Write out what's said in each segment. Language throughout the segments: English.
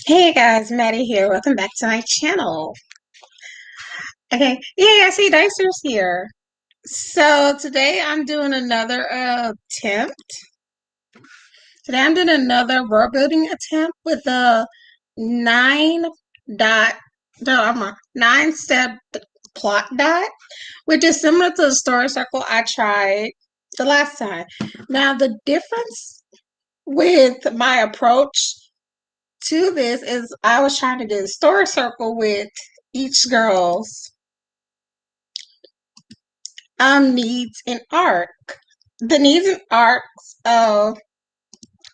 Hey guys, Maddie here. Welcome back to my channel. Okay, yeah, I see Dicer's here. So today I'm doing another attempt. Today I'm doing another world building attempt with a nine dot, no, I'm a 9 step plot dot, which is similar to the story circle I tried the last time. Now the difference with my approach to this is I was trying to do the story circle with each girl's needs and arc. The needs and arcs of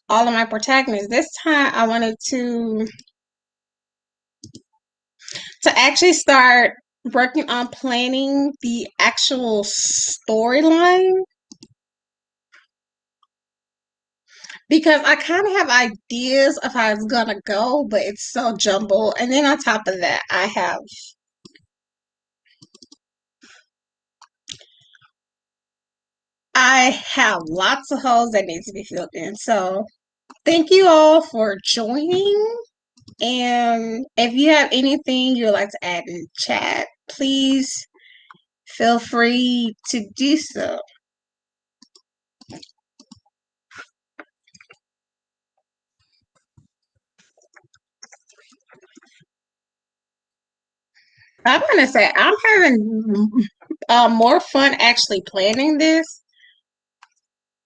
all of my protagonists. This time I wanted to actually start working on planning the actual storyline because I kind of have ideas of how it's gonna go, but it's so jumbled. And then on top of that, I have lots of holes that need to be filled in. So thank you all for joining. And if you have anything you would like to add in chat, please feel free to do so. I'm gonna say I'm having more fun actually planning this,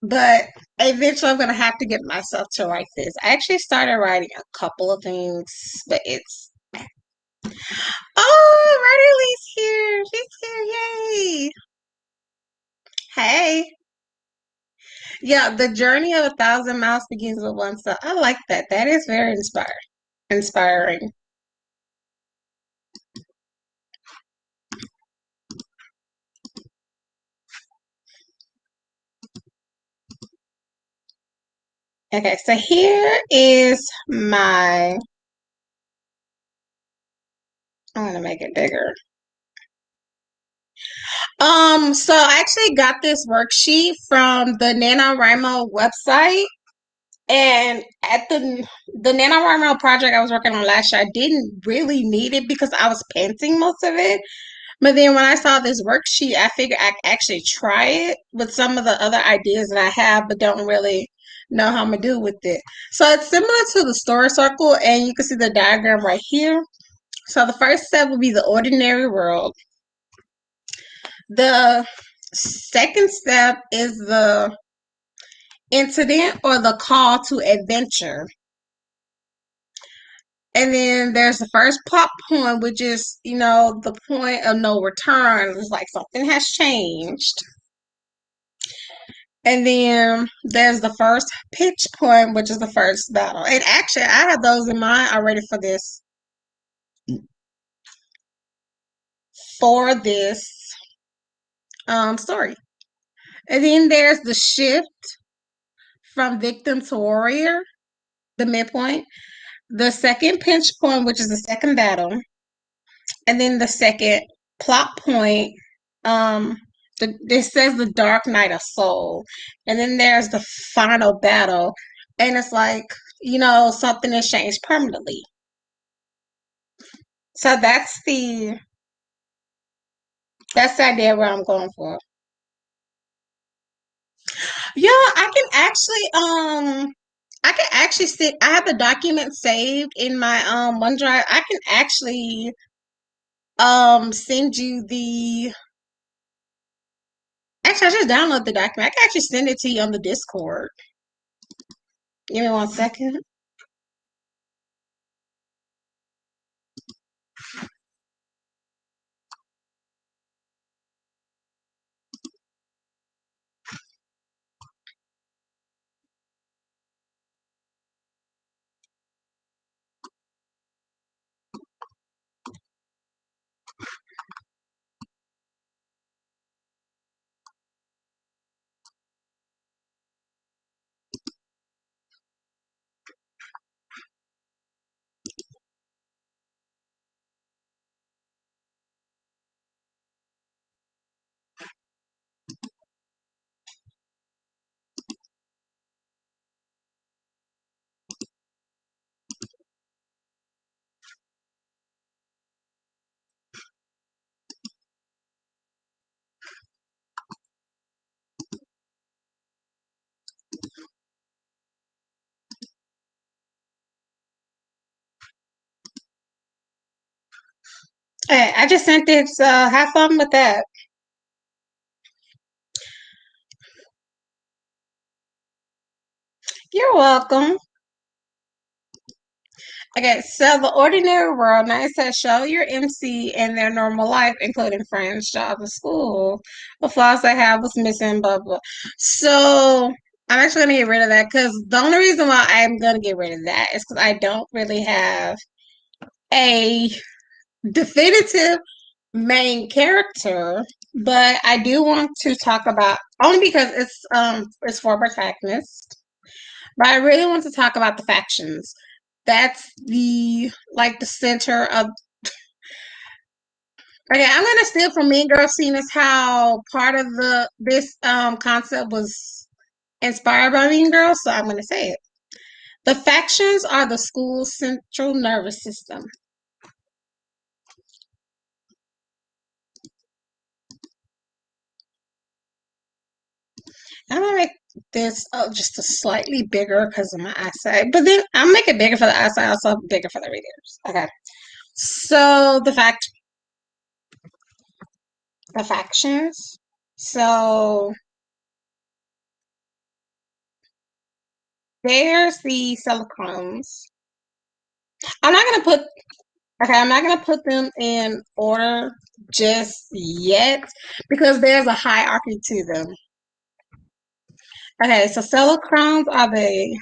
but eventually I'm gonna have to get myself to write this. I actually started writing a couple of things, but it's oh, Riley's here. She's here! Yay! Hey, yeah. The journey of 1,000 miles begins with one step. I like that. That is very inspiring. Okay, so here is my, I'm gonna make it bigger. So I actually got this worksheet from the NaNoWriMo website. And at the NaNoWriMo project I was working on last year, I didn't really need it because I was painting most of it. But then when I saw this worksheet, I figured I could actually try it with some of the other ideas that I have, but don't really know how I'm gonna do with it. So it's similar to the story circle, and you can see the diagram right here. So the first step would be the ordinary world. The second step is the incident or the call to adventure. And then there's the first plot point, which is, the point of no return. It's like something has changed. And then there's the first pitch point, which is the first battle. And actually, I have those in mind already for this story. And then there's the shift from victim to warrior, the midpoint. The second pinch point, which is the second battle, and then the second plot point. This says the Dark Night of Soul, and then there's the final battle, and it's like something has changed permanently. So that's the idea where I'm going for. Yeah, I can actually sit. I have the document saved in my OneDrive. I can actually send you the. Actually, I just download the document. I can actually send it to you on the Discord. Give me 1 second. Hey, I just sent it, so have fun with that. You're welcome. Okay, so the ordinary world now it says show your MC in their normal life, including friends, jobs, and school. The flaws they have was missing, blah blah. So I'm actually gonna get rid of that because the only reason why I'm gonna get rid of that is because I don't really have a definitive main character, but I do want to talk about only because it's for protagonist. But I really want to talk about the factions. That's the like the center of. Okay, I'm gonna steal from Mean Girls, seeing as how part of the this concept was inspired by Mean Girls, so I'm gonna say it. The factions are the school's central nervous system. I'm gonna make this just a slightly bigger because of my eyesight, but then I'll make it bigger for the eyesight, also bigger for the readers. Okay, so the factions. So there's the Silicons. I'm not gonna put Okay, I'm not gonna put them in order just yet because there's a hierarchy to them. Okay, so Celicrons are the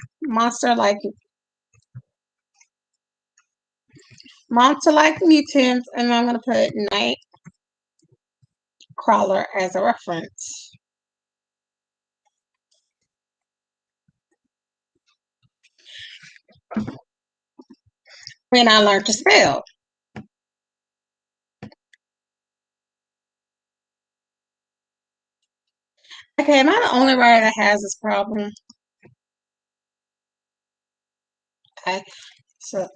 monster-like mutants, and I'm gonna put Nightcrawler as a reference. When I learned to spell. Okay, am I the only writer that has this problem? Okay, so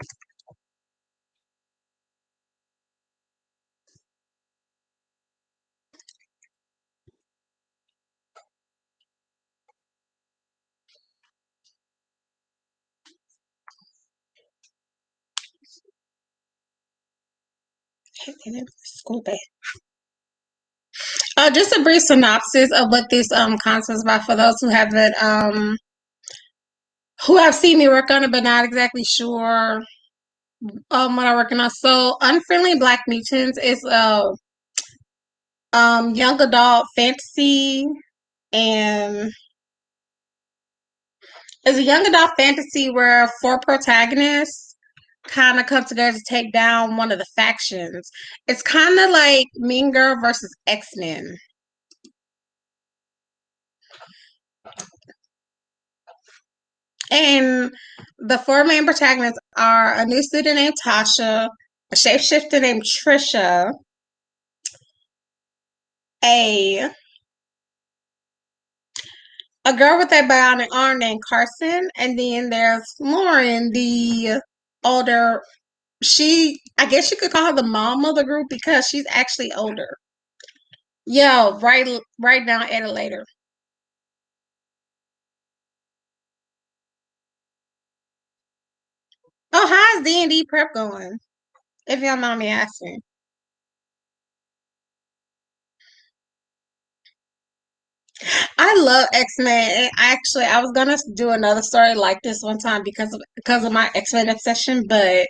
school day. Just a brief synopsis of what this concept is about for those who have seen me work on it but not exactly sure what I'm working on. So Unfriendly Black Mutants is a young adult fantasy and it's a young adult fantasy where four protagonists kind of come together to take down one of the factions. It's kind of like Mean Girl versus X-Men. And the four main protagonists are a new student named Tasha, a shapeshifter named Trisha, a a girl with a bionic arm named Carson, and then there's Lauren, the older. I guess you could call her the mom of the group because she's actually older. Yeah, right now, at it later. Oh, how's D&D prep going? If you don't mind me asking. I love X-Men. And actually, I was gonna do another story like this one time because of my X-Men obsession, but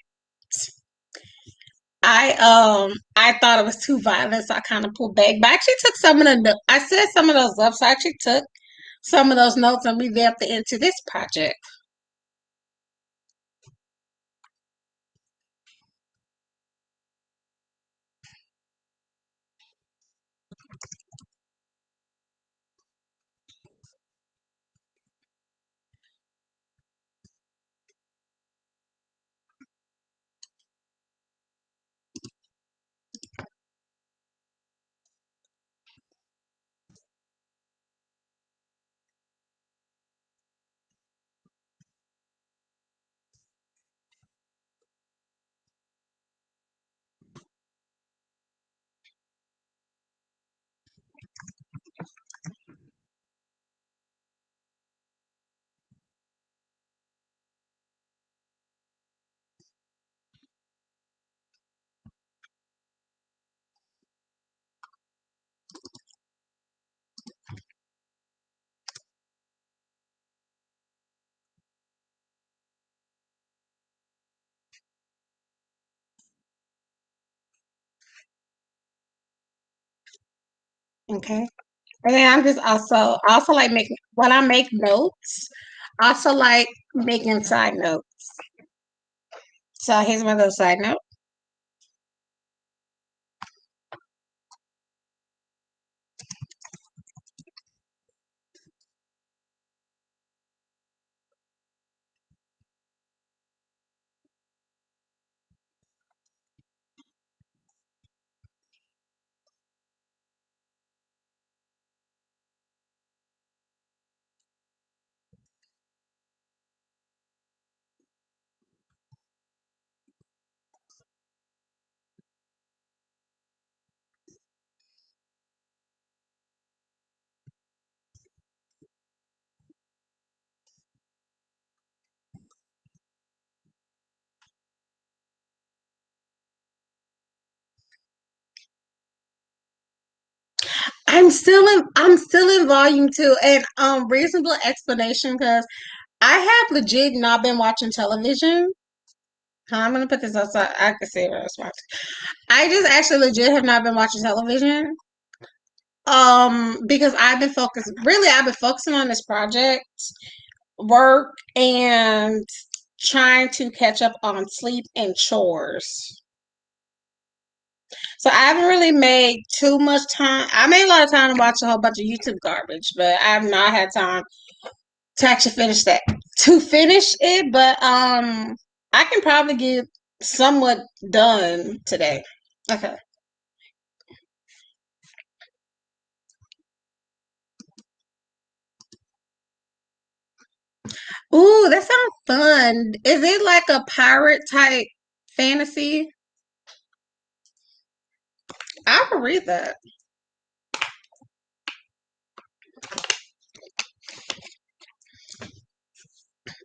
I thought it was too violent, so I kind of pulled back. But I actually took I set some of those up, so I actually took some of those notes and revamped it into this project. Okay. And then I'm just also like making when I make notes, I also like making side notes. So here's my little side note. I'm still in volume two and reasonable explanation because I have legit not been watching television. I'm gonna put this outside. I can say what I was watching. I just actually legit have not been watching television. Because I've been focusing on this project, work, and trying to catch up on sleep and chores. So I haven't really made too much time. I made a lot of time to watch a whole bunch of YouTube garbage, but I have not had time to actually finish that. To finish it, but I can probably get somewhat done today. Okay. Ooh, that sounds fun. Is it like a pirate type fantasy? I would read that.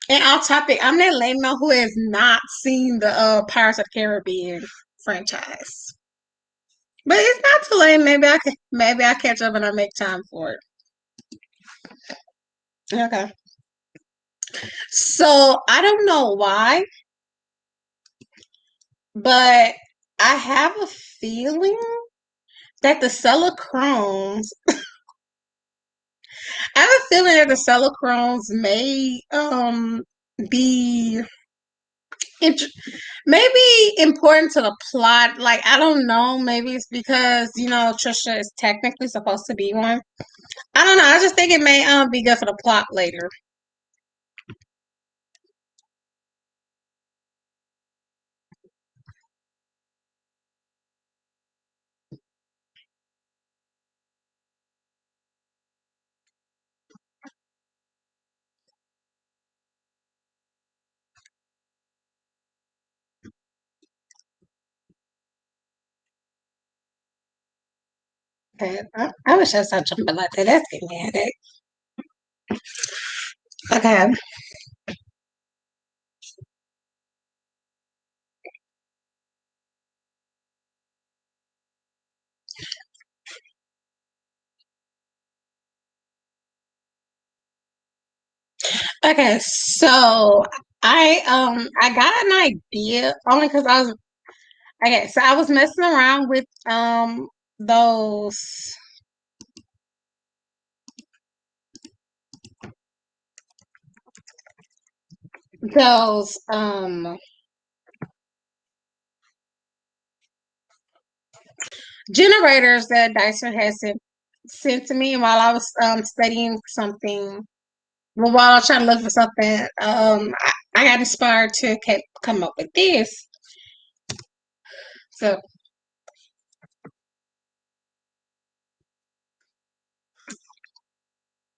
And off topic, I'm that lame man who has not seen the Pirates of the Caribbean franchise. But it's not too late. Maybe I catch up and I make time for it. Okay. So I don't know why, but I have a feeling that the Celicrones I have a feeling that the Celicrones may be int- maybe important to the plot. Like I don't know, maybe it's because Trisha is technically supposed to be one. I don't know. I just think it may be good for the plot later. Okay, I wish I saw something like that. That's getting me a headache. Okay. Okay, so I got an idea only because I was messing around with those those generators that Dyson has sent to me while I was studying something. Well, while I was trying to look for something, I got inspired to come up with this. So,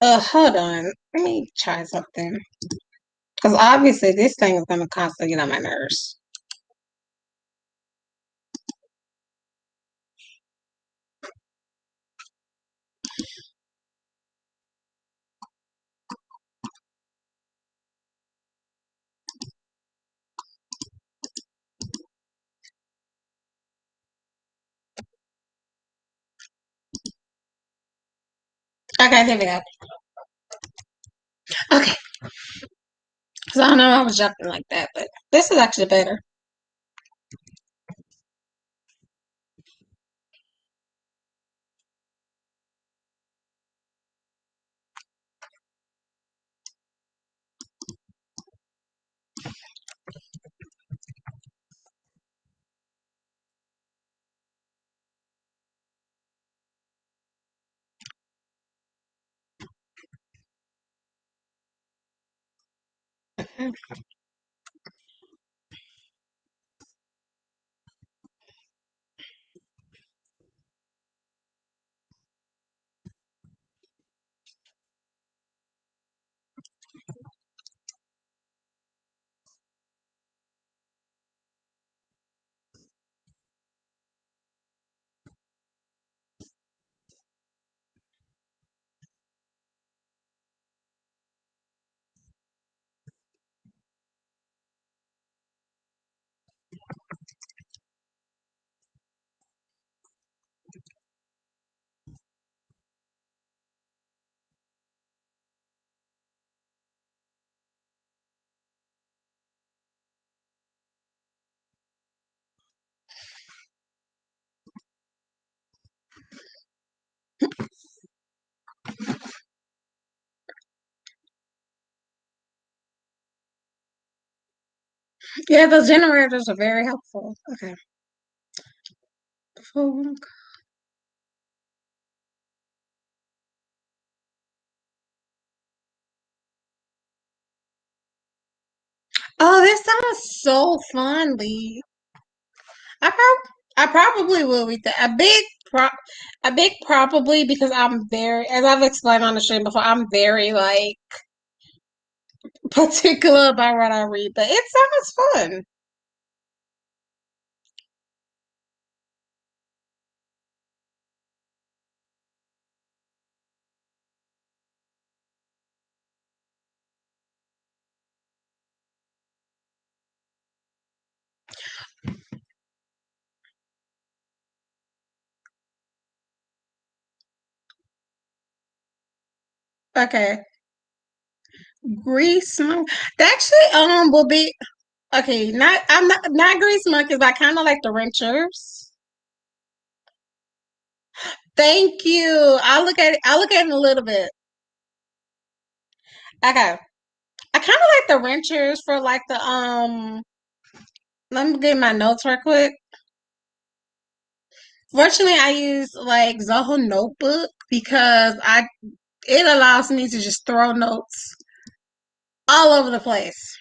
hold on, let me try something because obviously this thing is gonna constantly get on my nerves. Okay, there we go. Okay, because I know I was jumping like that, but this is actually better. Yeah, those generators are very helpful. Okay. Oh, this sounds so fun, Lee. I probably will read that. A big probably because I'm very, as I've explained on the stream before, I'm very like particular about what I read, but it sounds fun. Okay. Grease monk. That actually will be okay, not grease monkeys, I kinda like the wrenchers. Thank you. I'll look at it in a little bit. Okay. I kinda like the wrenchers for like the let me get my notes real quick. Fortunately, I use like Zoho Notebook because I it allows me to just throw notes all over the place.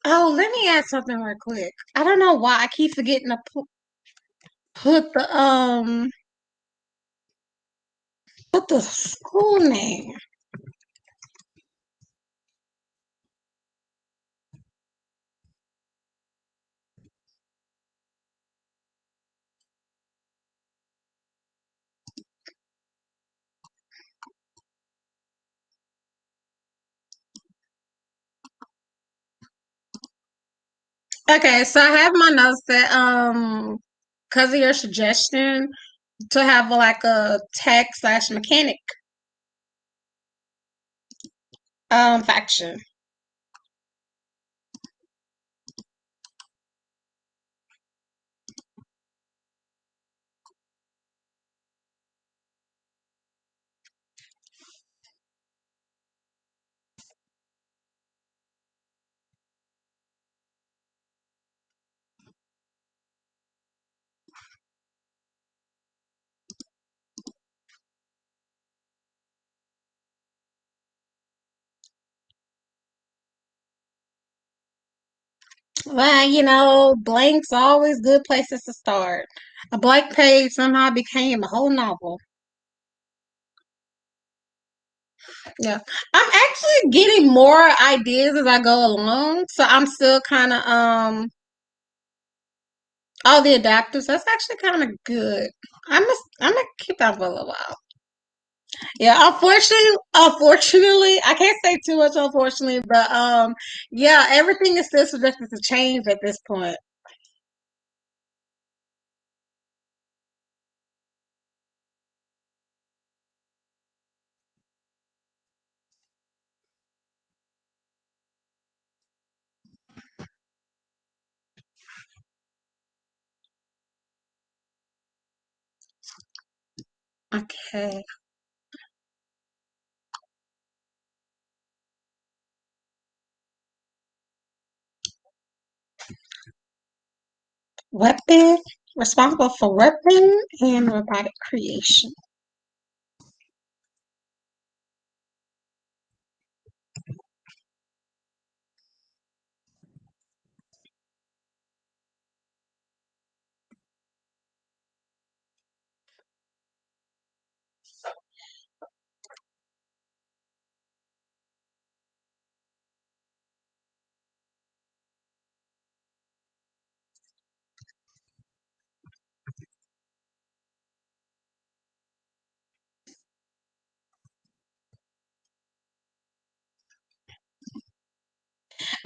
Oh, let me add something real quick. I don't know why I keep forgetting to put the school name. Okay, so I have my notes that because of your suggestion to have like a tech slash mechanic faction. Well, blanks are always good places to start. A blank page somehow became a whole novel. Yeah. I'm actually getting more ideas as I go along, so I'm still kind of all the adapters. That's actually kind of good. I'm gonna keep that for a little while. Yeah, unfortunately, I can't say too much unfortunately, but yeah, everything is still subjected to change at this point. Okay. Weapon, responsible for weapon and robotic creation.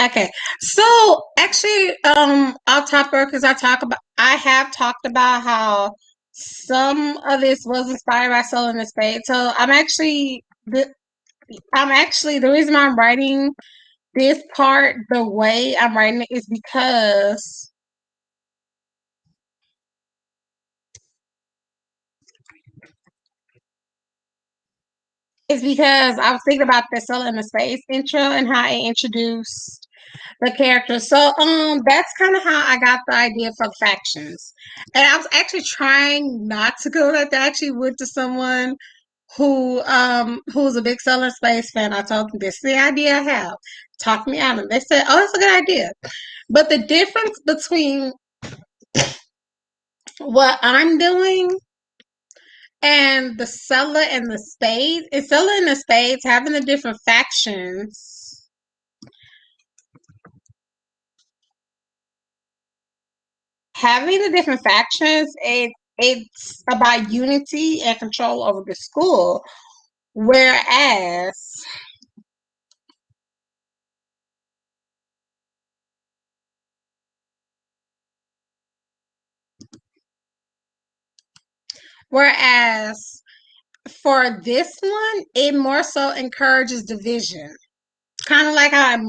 Okay, so actually, I'll top her because I have talked about how some of this was inspired by Soul in the Spade. So I'm actually the reason I'm writing this part the way I'm writing it is because I was thinking about the Soul in the Space intro and how it introduced the characters. So that's kind of how I got the idea for the factions. And I was actually trying not to go that. I actually went to someone who's a big Solar Space fan. I told them this is the idea I have. Talk me out of it. They said, "Oh, that's a good idea." But the difference between what I'm doing and the Seller and the Spades is Seller and the Spades having the different factions. Having the different factions, it's about unity and control over the school. Whereas, whereas for this one, it more so encourages division. Kind of like how in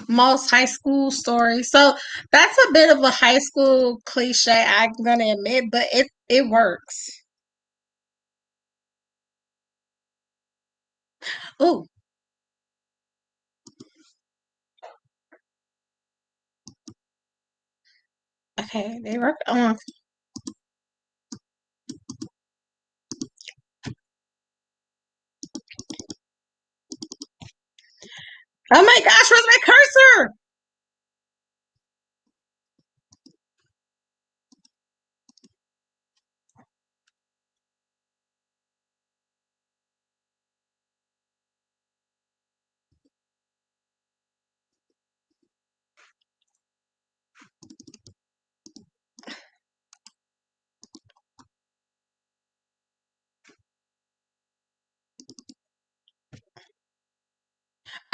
most high school stories. So that's a bit of a high school cliche, I'm gonna admit, but it works. Ooh, okay, they work on. Oh my gosh, where's my cursor?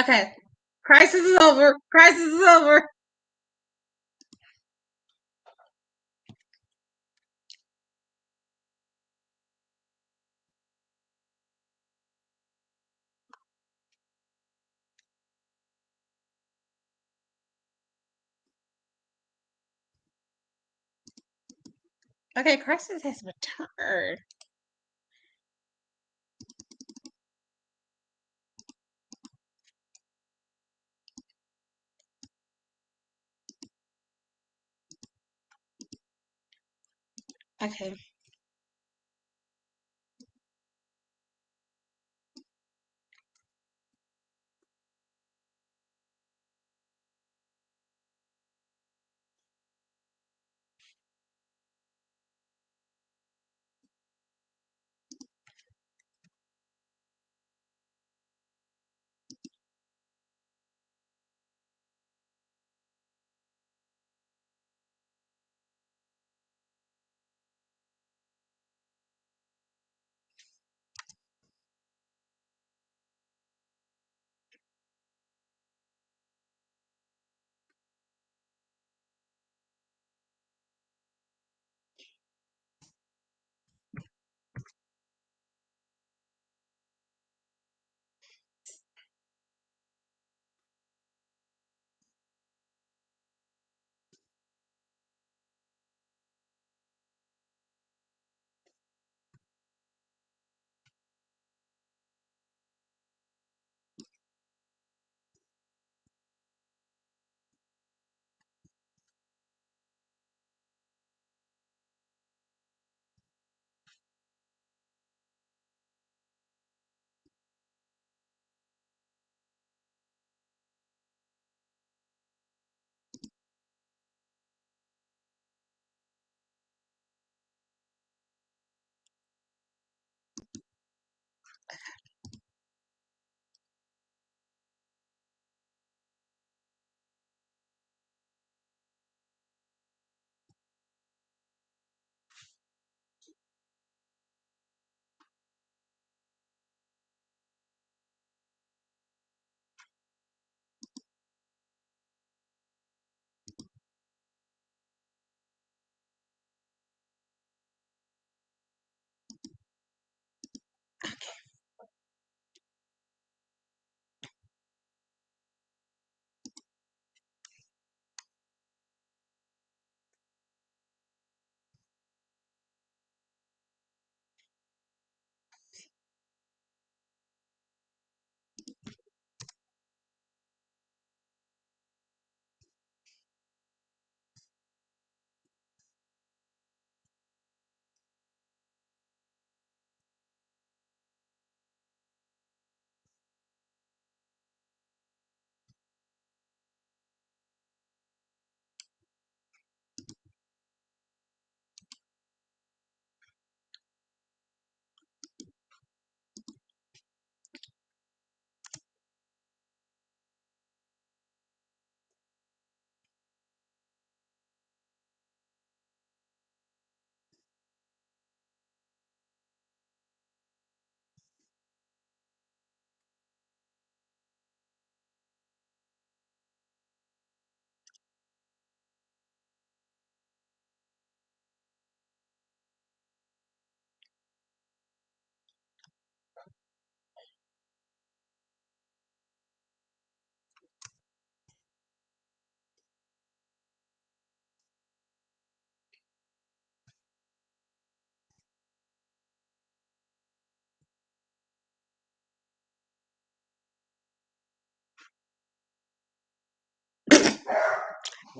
Okay, crisis is over. Crisis is over. Okay, crisis has returned. Okay.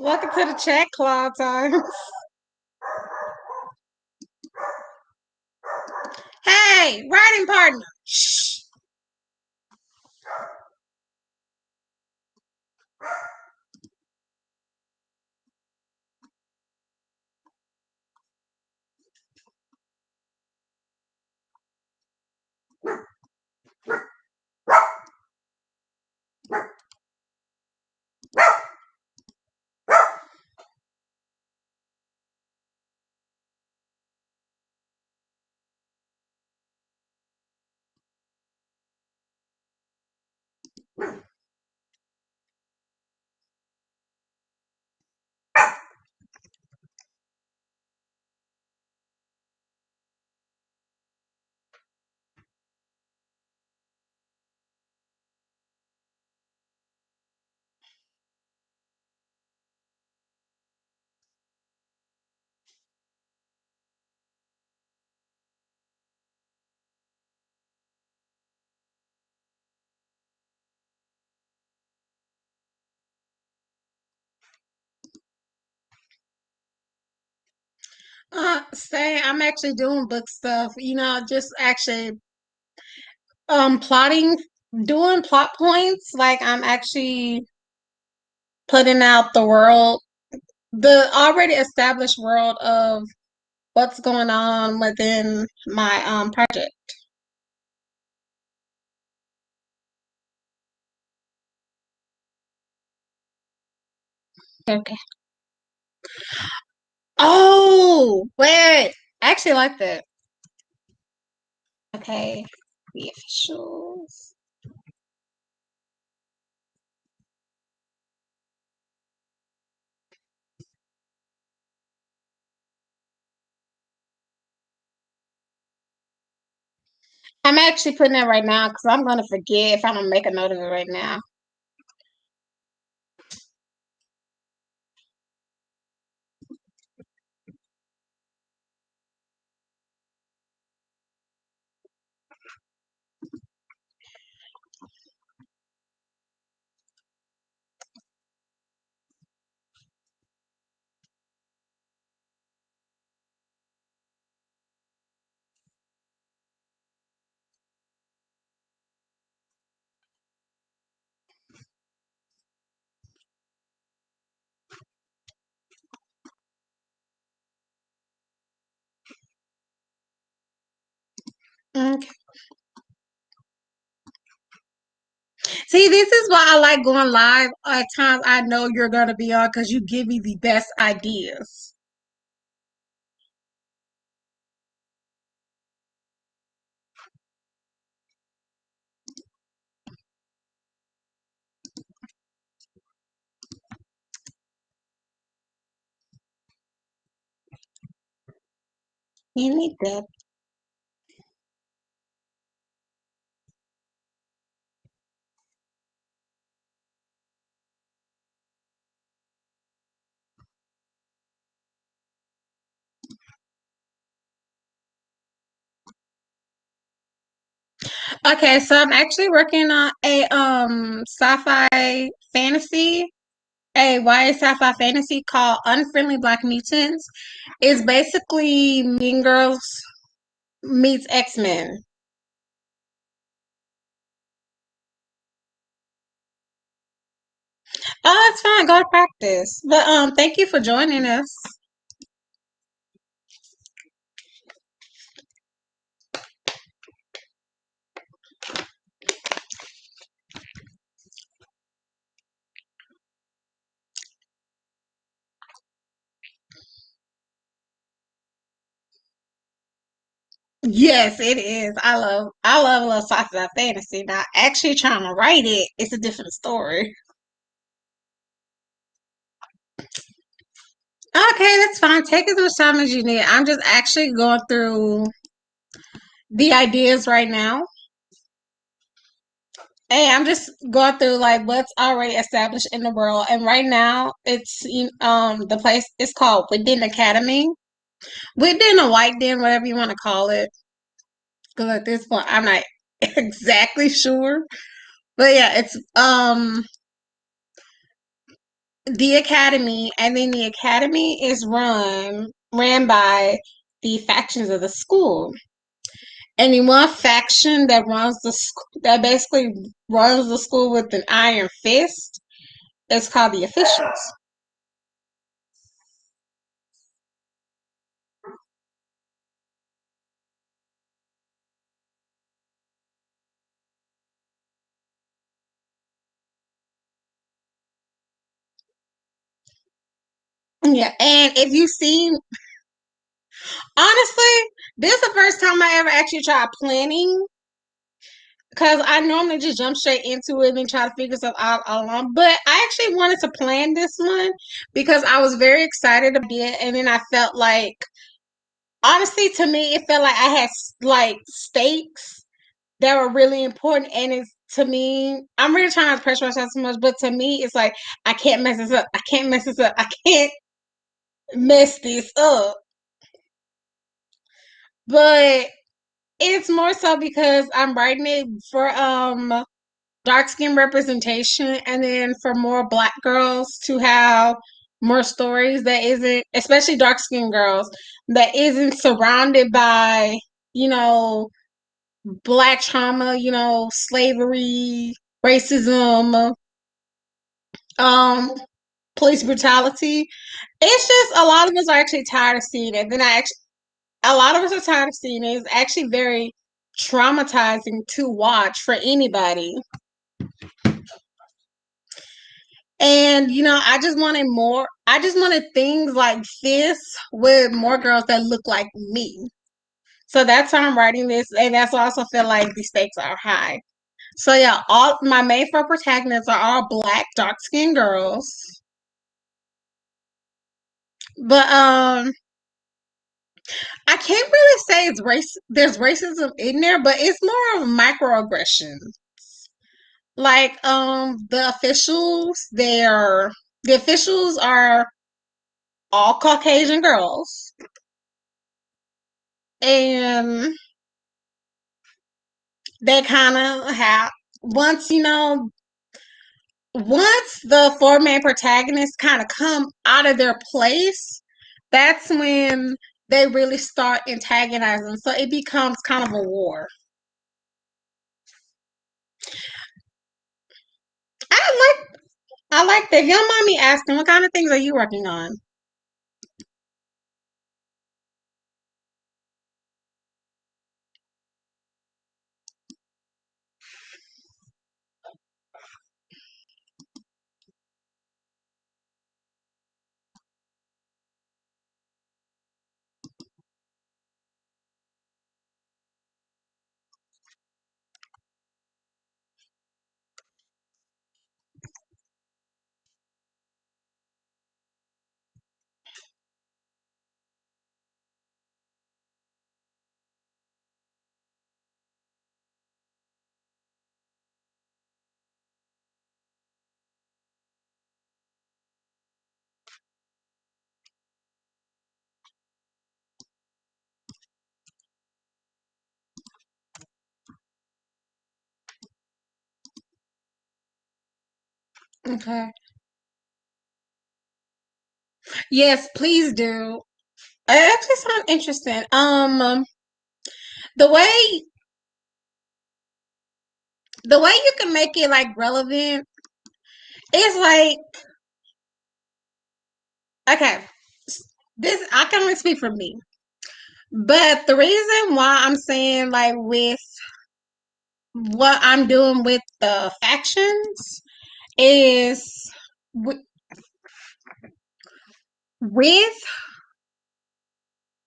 Welcome to the chat, Claw Time. Hey, writing partner. Shh. Say I'm actually doing book stuff. Just actually plotting, doing plot points. Like I'm actually putting out the world, the already established world of what's going on within my project. Okay. Oh, wait. I actually like that. Okay. The officials. I'm actually putting it right now because I'm going to forget if I don't make a note of it right now. Okay. See, this is why I like going live. At times I know you're going to be on because you give me the best ideas. You need that. Okay, so I'm actually working on a sci-fi fantasy, a YA sci-fi fantasy called Unfriendly Black Mutants. It's basically Mean Girls meets X-Men. Oh, it's fine. Go to practice. But thank you for joining us. Yes, it is. I love a little sci-fi fantasy. Now, actually trying to write it, it's a different story. Okay, that's fine. Take as much time as you need. I'm just actually going through the ideas right now. Hey, I'm just going through like what's already established in the world, and right now the place is called Within Academy, Within a White Den, whatever you want to call it. Because at this point, I'm not exactly sure, but yeah, the academy, and then the academy is ran by the factions of the school. And the one faction that that basically runs the school with an iron fist is called the officials. Yeah, and if you've seen, honestly, this is the first time I ever actually tried planning, because I normally just jump straight into it and try to figure stuff out along. But I actually wanted to plan this one because I was very excited about it, and then I felt like, honestly, to me, it felt like I had like stakes that were really important. And it's, to me, I'm really trying not to pressure myself so much, but to me, it's like, I can't mess this up. I can't mess this up. I can't mess this up. But it's more so because I'm writing it for dark skin representation, and then for more black girls to have more stories that isn't, especially dark skinned girls, that isn't surrounded by, you know, black trauma, slavery, racism, um, police brutality. It's just a lot of us are actually tired of seeing it. A lot of us are tired of seeing it. It's actually very traumatizing to watch for anybody. And I just wanted things like this with more girls that look like me. So that's how I'm writing this, and that's why I also feel like the stakes are high. So yeah, all my main four protagonists are all black, dark skinned girls. But I can't really say it's there's racism in there, but it's more of microaggression. Like the officials are all Caucasian girls. And they kind of have, once once the four main protagonists kind of come out of their place, that's when they really start antagonizing. So it becomes kind of a war. I I like that. If you don't mind me asking, what kind of things are you working on? Okay. Yes, please do. It actually sounds interesting. The way the way you can make it like relevant is like, okay, this I can only speak for me. But the reason why I'm saying, like, with what I'm doing with the factions is with, with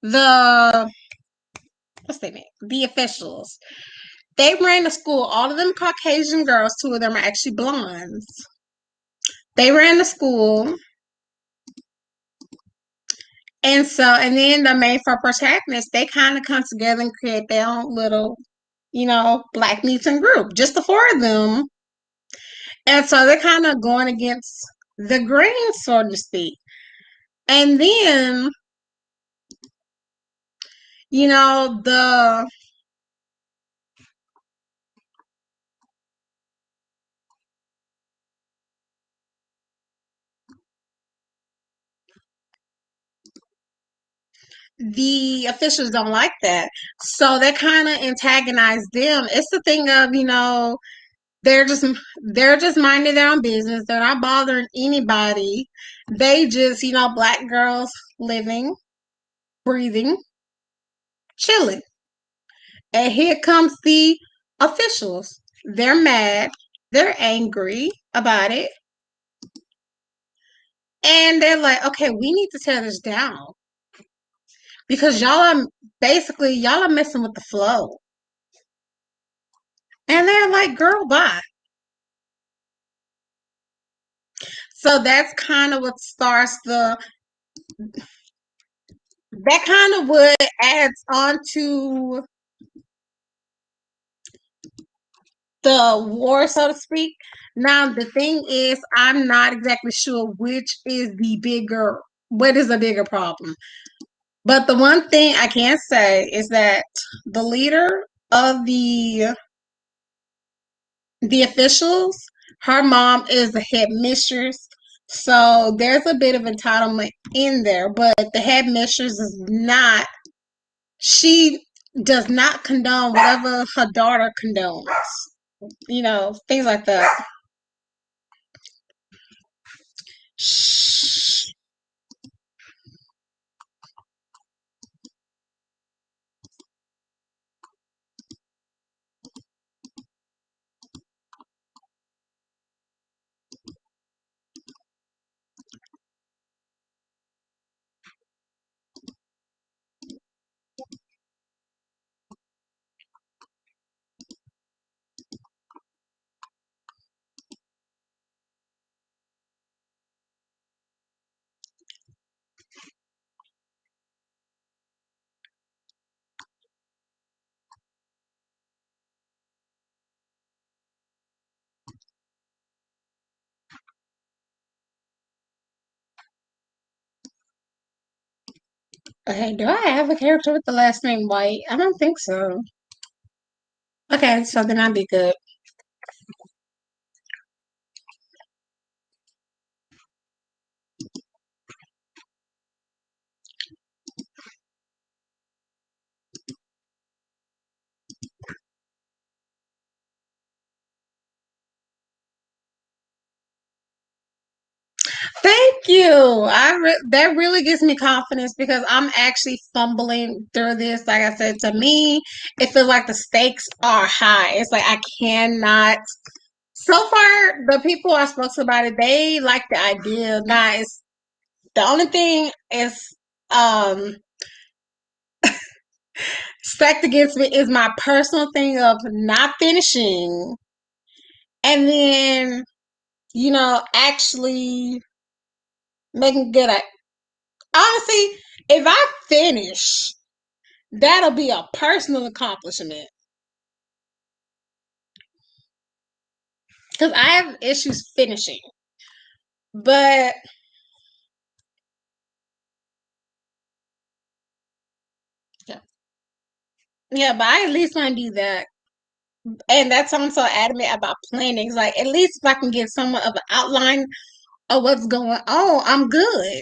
the what's their name? The officials. They ran the school. All of them Caucasian girls. Two of them are actually blondes. They ran the school, and then the main four protagonists, they kind of come together and create their own little, black mutant group. Just the four of them. And so they're kind of going against the grain, so to speak. And then, the the officials don't like that. So that kind of antagonized them. It's the thing of, they're just they're just minding their own business. They're not bothering anybody. They just, black girls living, breathing, chilling. And here comes the officials. They're mad. They're angry about it. And they're like, okay, we need to tear this down because y'all are messing with the flow. And they're like, girl, bye. So that's kind of what starts that kind of what adds on to the war, so to speak. Now, the thing is, I'm not exactly sure what is the bigger problem. But the one thing I can say is that the leader of the officials, her mom is the headmistress. So there's a bit of entitlement in there, but the headmistress she does not condone whatever her daughter condones. Things like that. Shh. Okay, do I have a character with the last name White? I don't think so. Okay, so then I'd be good. Thank you. That really gives me confidence because I'm actually fumbling through this. Like I said, to me, it feels like the stakes are high. It's like I cannot. So far, the people I spoke to about it, they like the idea. Now, the only thing is um stacked against me is my personal thing of not finishing, and then actually making good at. Honestly, if I finish, that'll be a personal accomplishment because I have issues finishing. But yeah, yeah, but I at least want to do that. And that's why I'm so adamant about planning. It's like at least if I can get somewhat of an outline of what's going on, I'm good.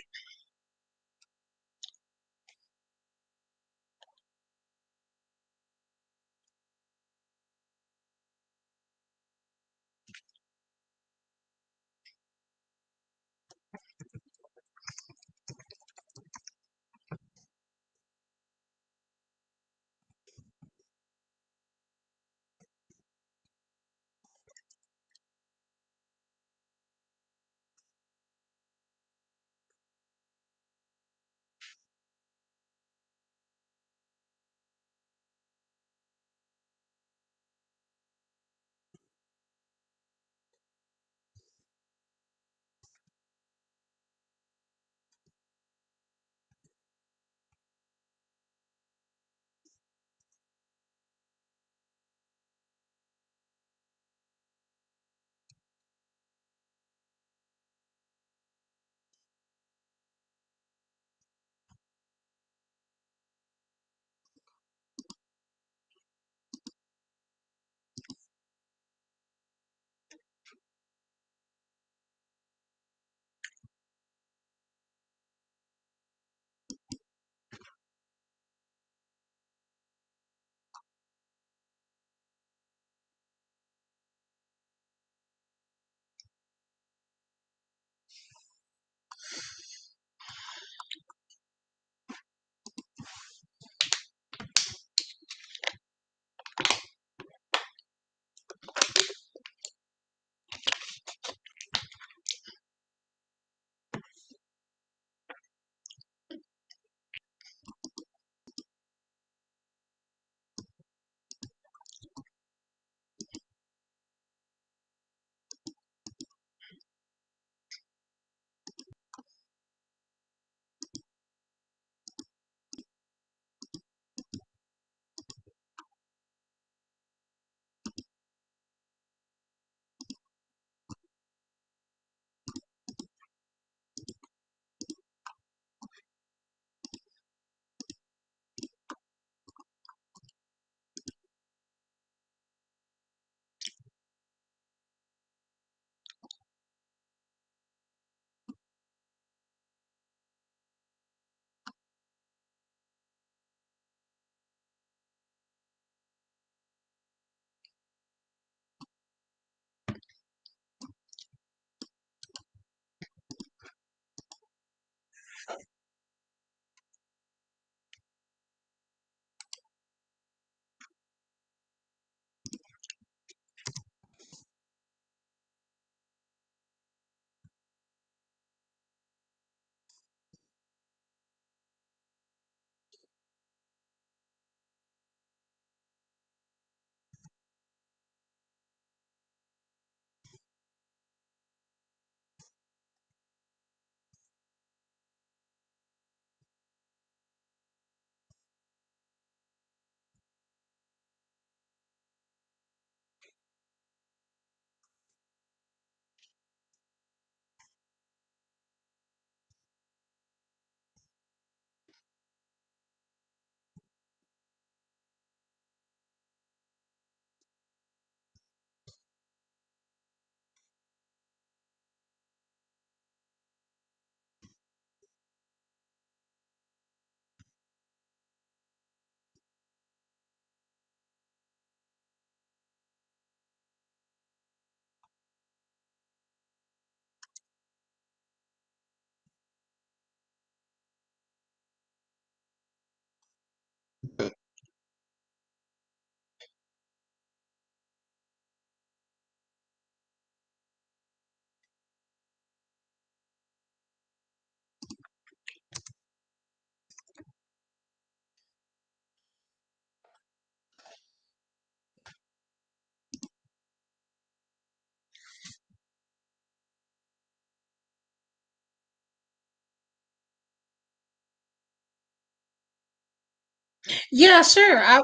Yeah, sure. I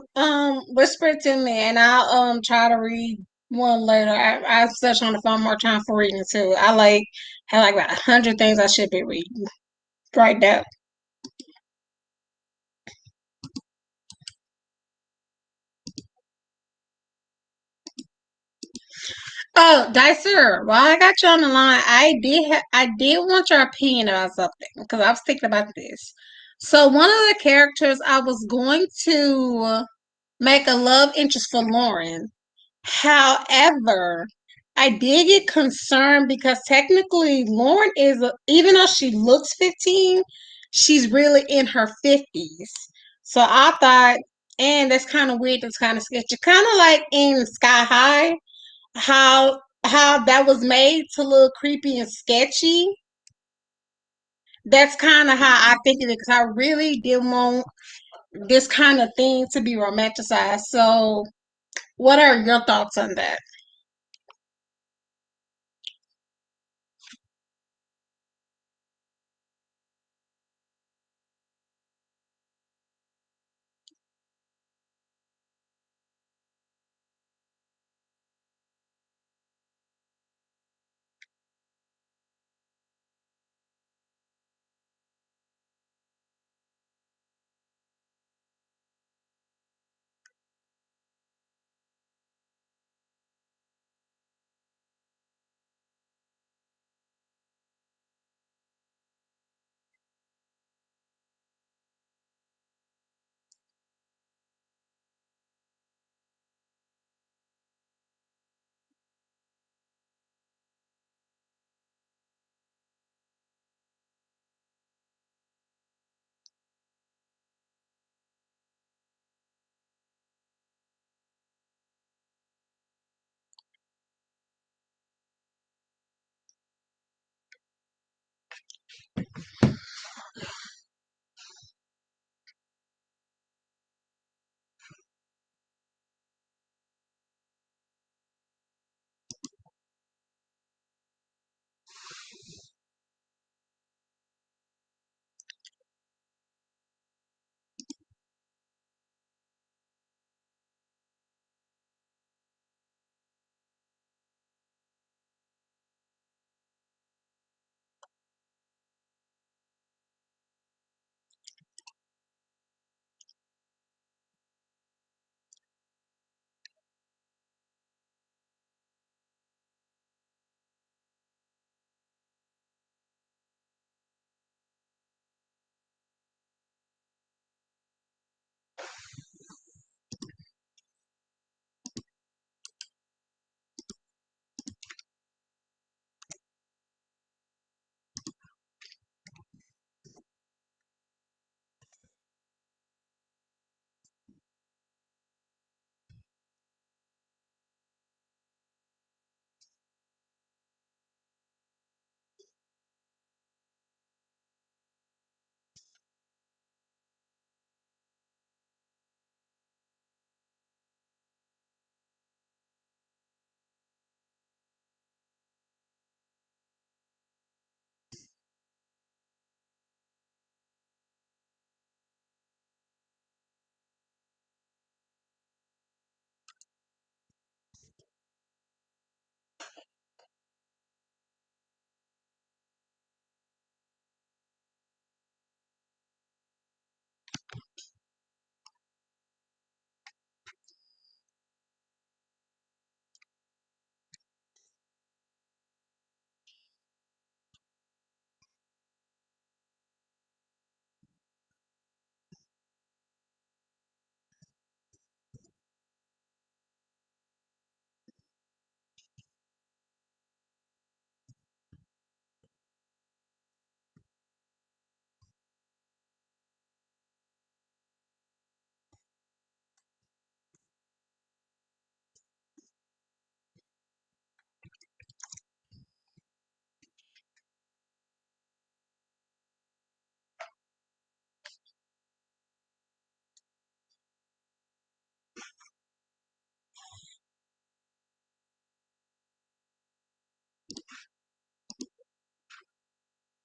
whisper it to me, and I'll try to read one later. I still trying to find more time for reading too. I like have like about 100 things I should be reading right now. Oh, Dicer, while I got you on the line, I did want your opinion about something because I was thinking about this. So one of the characters I was going to make a love interest for Lauren. However, I did get concerned because technically Lauren even though she looks 15, she's really in her 50s. So I thought, and that's kind of weird, that's kind of sketchy. Kind of like in Sky High, how that was made to look creepy and sketchy. That's kind of how I think of it because I really didn't want this kind of thing to be romanticized. So, what are your thoughts on that?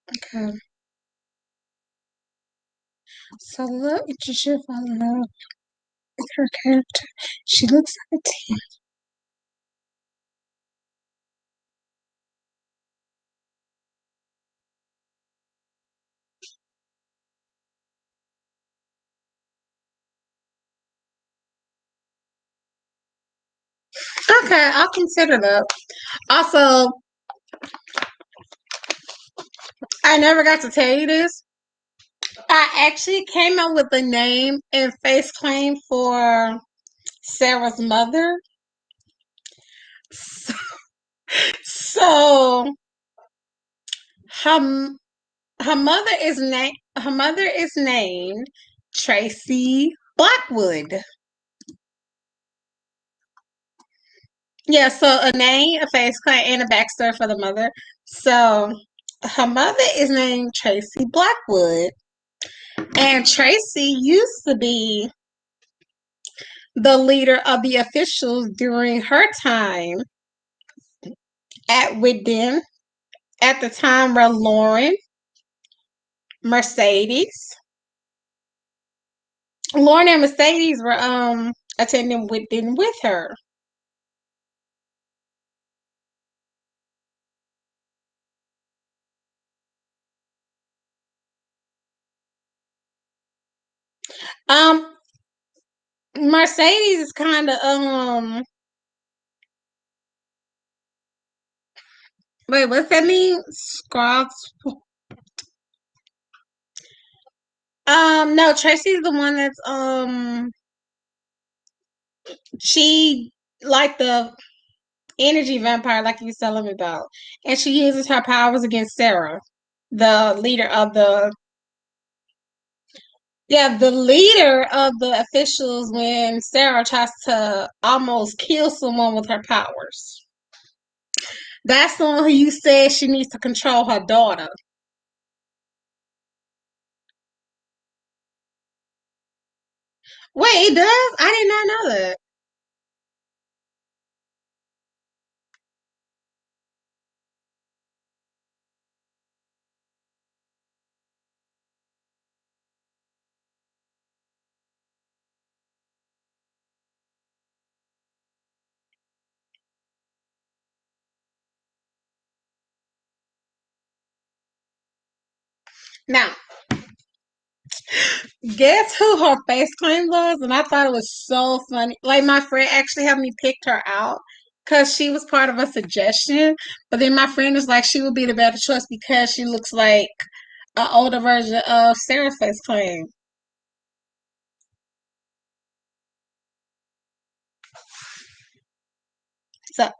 Okay. So look, you should fall in love with her character. She looks like a teen. Okay, I'll consider that. Also, I never got to tell you this. I actually came up with a name and face claim for Sarah's mother. So, so her her mother is named Tracy Blackwood. Yeah, so a name, a face claim, and a backstory for the mother. So her mother is named Tracy Blackwood, and Tracy used to be the leader of the officials during her time at Witten, at the time where Lauren and Mercedes were attending Witten with her. Um, Mercedes is kind of wait, what's that mean? Scrubs. No, Tracy's the one that's she like the energy vampire, like you was telling me about, and she uses her powers against Sarah, the leader of the the leader of the officials when Sarah tries to almost kill someone with her powers. That's the one who you said she needs to control her daughter. Wait, it does? I did not know that. Now, guess who her face claim was? And I thought it was so funny. Like, my friend actually helped me pick her out because she was part of a suggestion. But then my friend was like, she would be the better choice because she looks like an older version of Sarah's face claim. So,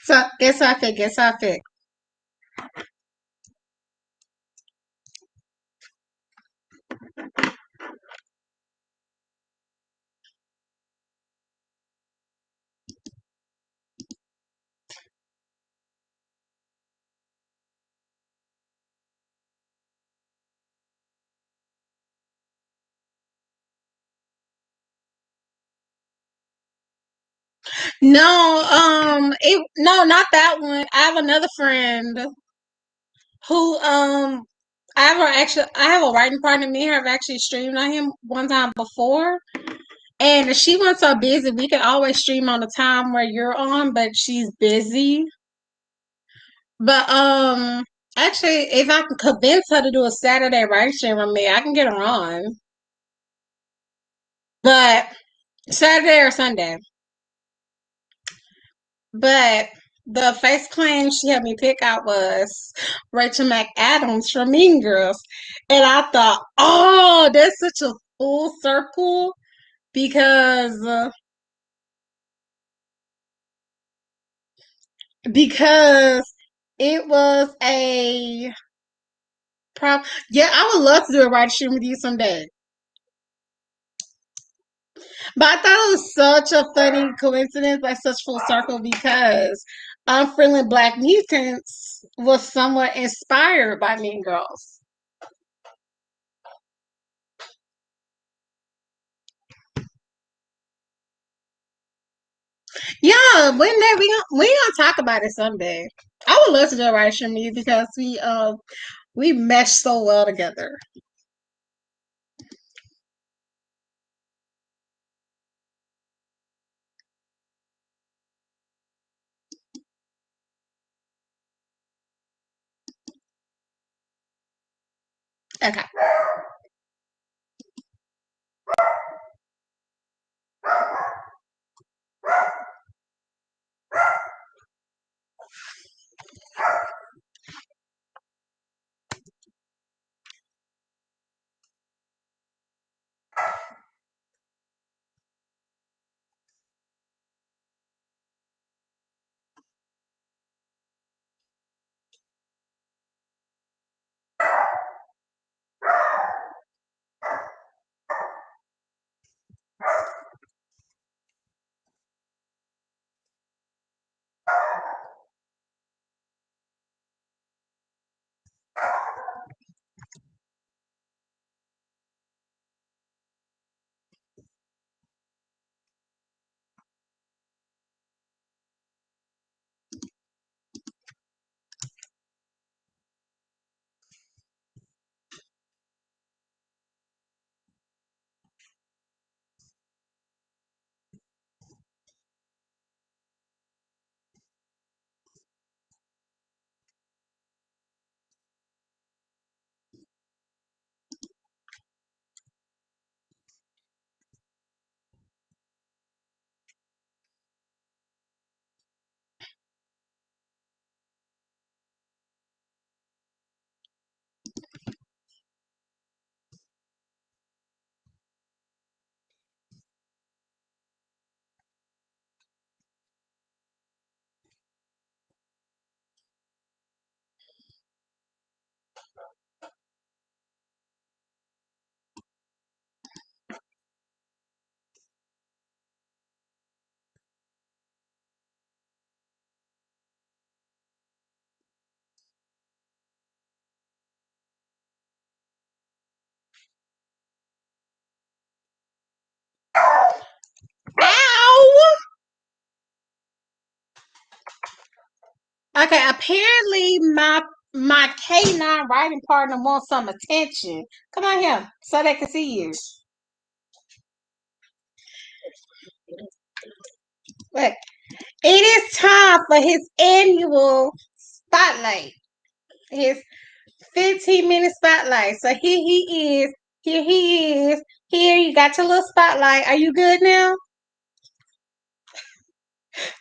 so guess what I picked? Guess what I picked? No, not that one. I have another friend who I have a writing partner. Me and her have actually streamed on him one time before. And if she wasn't so busy, we could always stream on the time where you're on, but she's busy. But actually if I can convince her to do a Saturday writing stream with me, I can get her on. But Saturday or Sunday. But the face claim she had me pick out was Rachel McAdams from Mean Girls. And I thought, oh, that's such a full circle because it was a problem. Yeah, I would love to do a writing stream with you someday. But I thought it was such a funny coincidence, like such full circle, because Unfriendly Black Mutants was somewhat inspired by Mean Girls. Yeah, when that we gonna talk about it someday. I would love to do a writing stream with you because We mesh so well together. Okay. Ow! Okay, apparently my K9 writing partner wants some attention. Come on here so they can see you. Look, it is time for his annual spotlight. His 15-minute spotlight. So here he is. Here he is. Here, you got your little spotlight. Are you good now?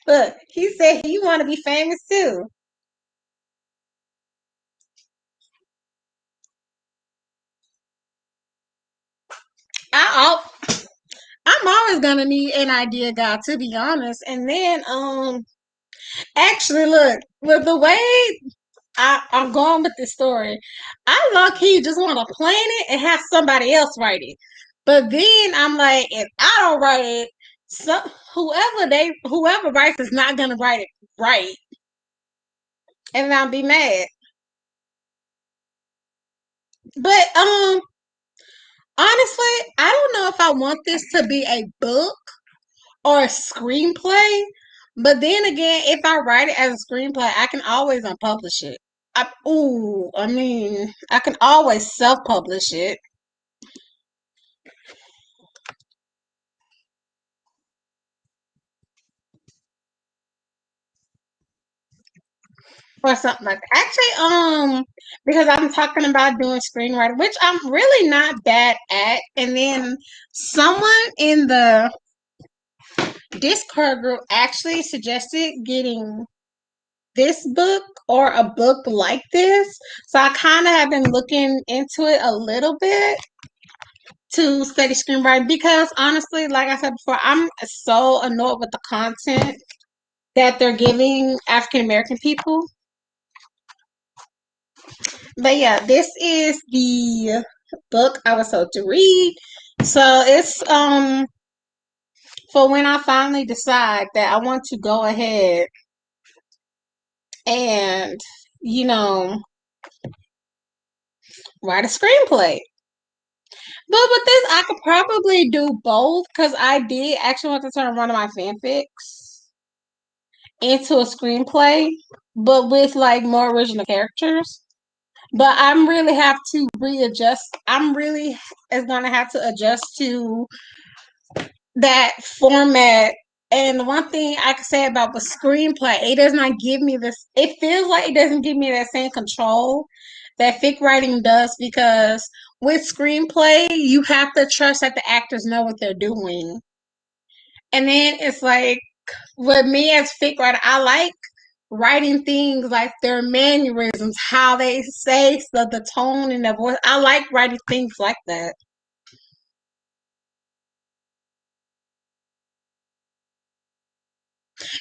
Look, he said he want to be famous too. I, I'm always gonna need an idea guy, to be honest. And then, actually, look, with the way I'm going with this story, I low key just want to plan it and have somebody else write it. But then I'm like, if I don't write it, so whoever writes is not gonna write it right, and I'll be mad. But honestly, I don't know if I want this to be a book or a screenplay. But then again, if I write it as a screenplay, I can always unpublish it. I mean, I can always self-publish it or something like that. Actually, because I'm talking about doing screenwriting, which I'm really not bad at. And then someone in the Discord group actually suggested getting this book or a book like this. So I kind of have been looking into it a little bit to study screenwriting because honestly, like I said before, I'm so annoyed with the content that they're giving African American people. But yeah, this is the book I was told to read. So it's for when I finally decide that I want to go ahead and you know write a screenplay. But with this, I could probably do both because I did actually want to turn one of my fanfics into a screenplay, but with like more original characters. But I'm really have to readjust. I'm really is gonna have to adjust to that format. And the one thing I can say about the screenplay, it does not give me this. It feels like it doesn't give me that same control that fic writing does, because with screenplay, you have to trust that the actors know what they're doing. And then it's like, with me as fic writer, I like writing things like their mannerisms, how they say stuff, the tone and the voice. I like writing things like that.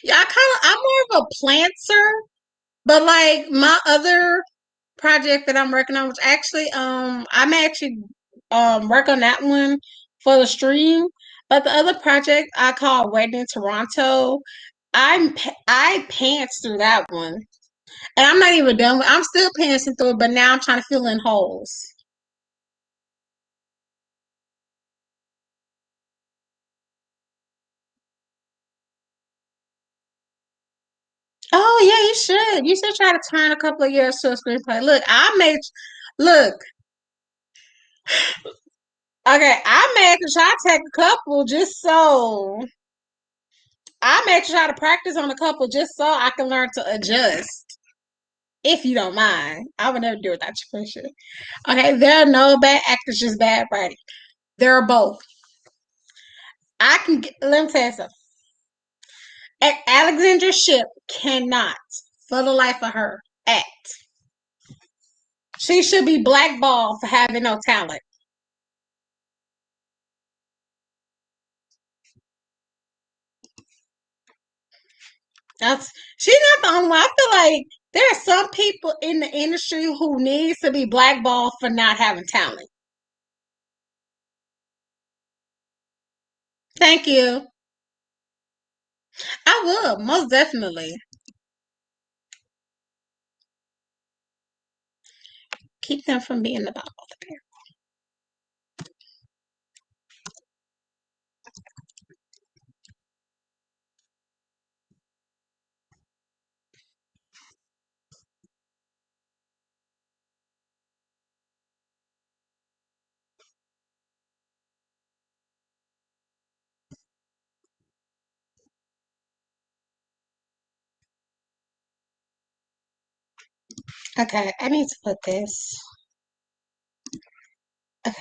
Yeah, I'm more of a planter, but like my other project that I'm working on, which actually I'm actually work on that one for the stream. But the other project I call Wedding in Toronto, I pants through that one. And I'm not even done with I'm still pantsing through it, but now I'm trying to fill in holes. Oh yeah, you should. You should try to turn a couple of years to a screenplay. Look, okay, I may actually try to take a couple just so I may actually try to practice on a couple just so I can learn to adjust. If you don't mind. I would never do it without your permission. Okay, there are no bad actors, just bad writing. There are both. Let me tell you something. Alexandra Ship cannot, for the life of her, act. She should be blackballed for having no talent. That's she's not the only one. I feel like there are some people in the industry who needs to be blackballed for not having talent. Thank you. I will, most definitely. Keep them from being the bottom of the barrel. Okay, I need to put this. Okay.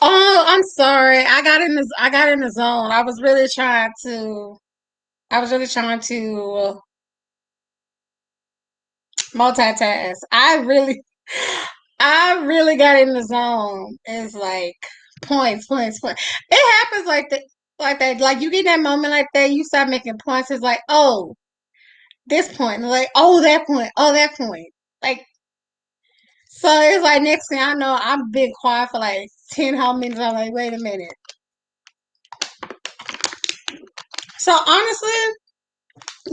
Oh, I'm sorry. I got in the zone. I was really trying to multitask. I really got in the zone. It's like points, points, points. It happens like that. Like you get that moment like that, you start making points. It's like, oh, this point, and like, oh, that point, oh, that point. Like, so it's like next thing I know, I'm been quiet for like 10 whole minutes. I'm like, wait a minute. So honestly,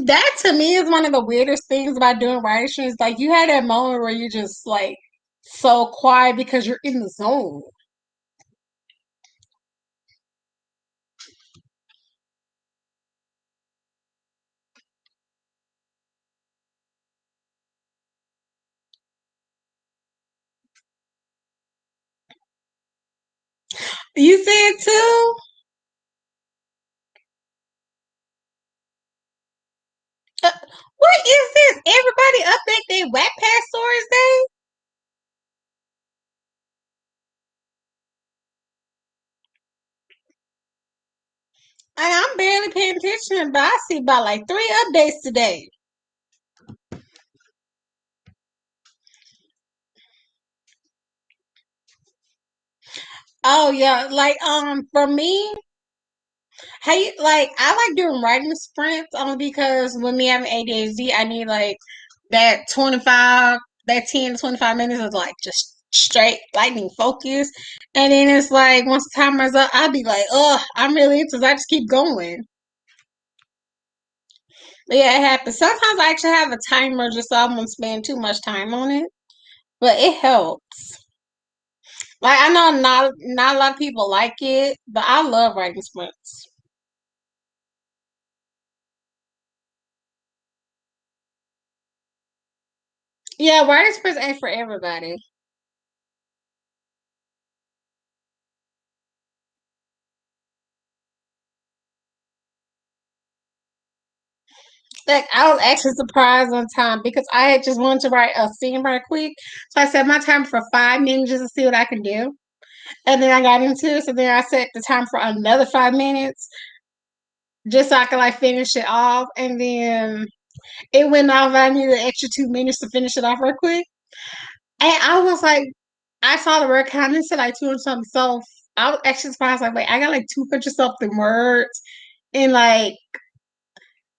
that to me is one of the weirdest things about doing writing streams. Like you had that moment where you just like so quiet because you're in the zone. You see it too? Uh, what is this? Everybody update their Wattpad stories day? I'm barely paying attention, but I see about like 3 updates today. Oh yeah, like for me, hey, like I like doing writing sprints only because when me having ADHD, I need like that 25, that 10 to 25 minutes of like just straight lightning focus. And then it's like once the timer's up, I'll be like, oh, I'm really into this. I just keep going. But yeah, it happens. Sometimes I actually have a timer just so I won't spend too much time on it. But it helps. Like I know not a lot of people like it, but I love writing sprints. Yeah, writing sprints ain't for everybody. Like I was actually surprised one time because I had just wanted to write a scene right quick. So I set my timer for 5 minutes just to see what I can do. And then I got into it, so then I set the time for another 5 minutes just so I could like finish it off. And then it went off. I needed an extra 2 minutes to finish it off real quick. And I was like, I saw the word count and said like 200 something. So I was actually surprised. Like, wait, I got like 200 something words in like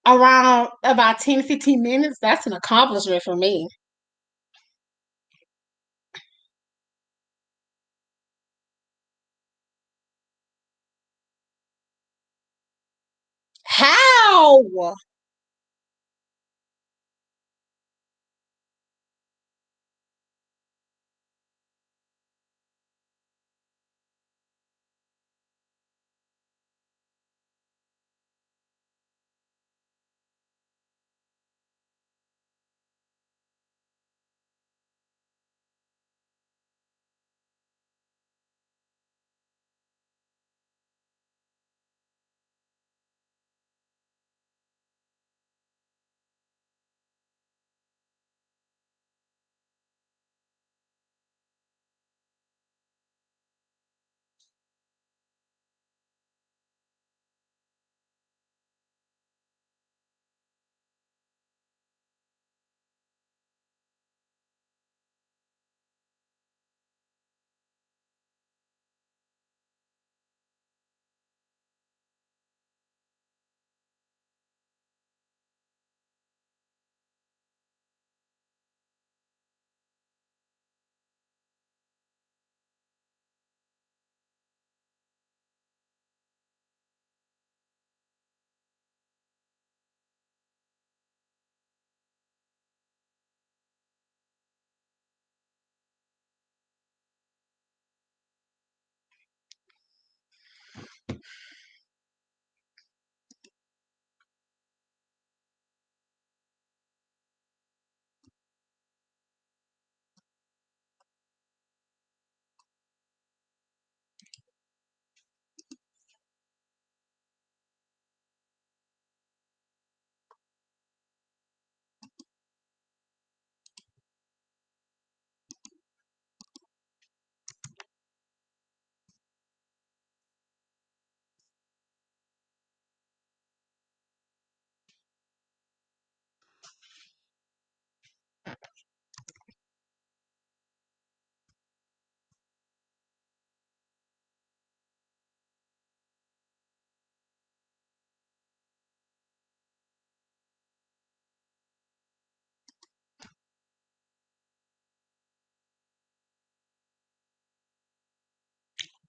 around about 10 to 15 minutes. That's an accomplishment for me. How?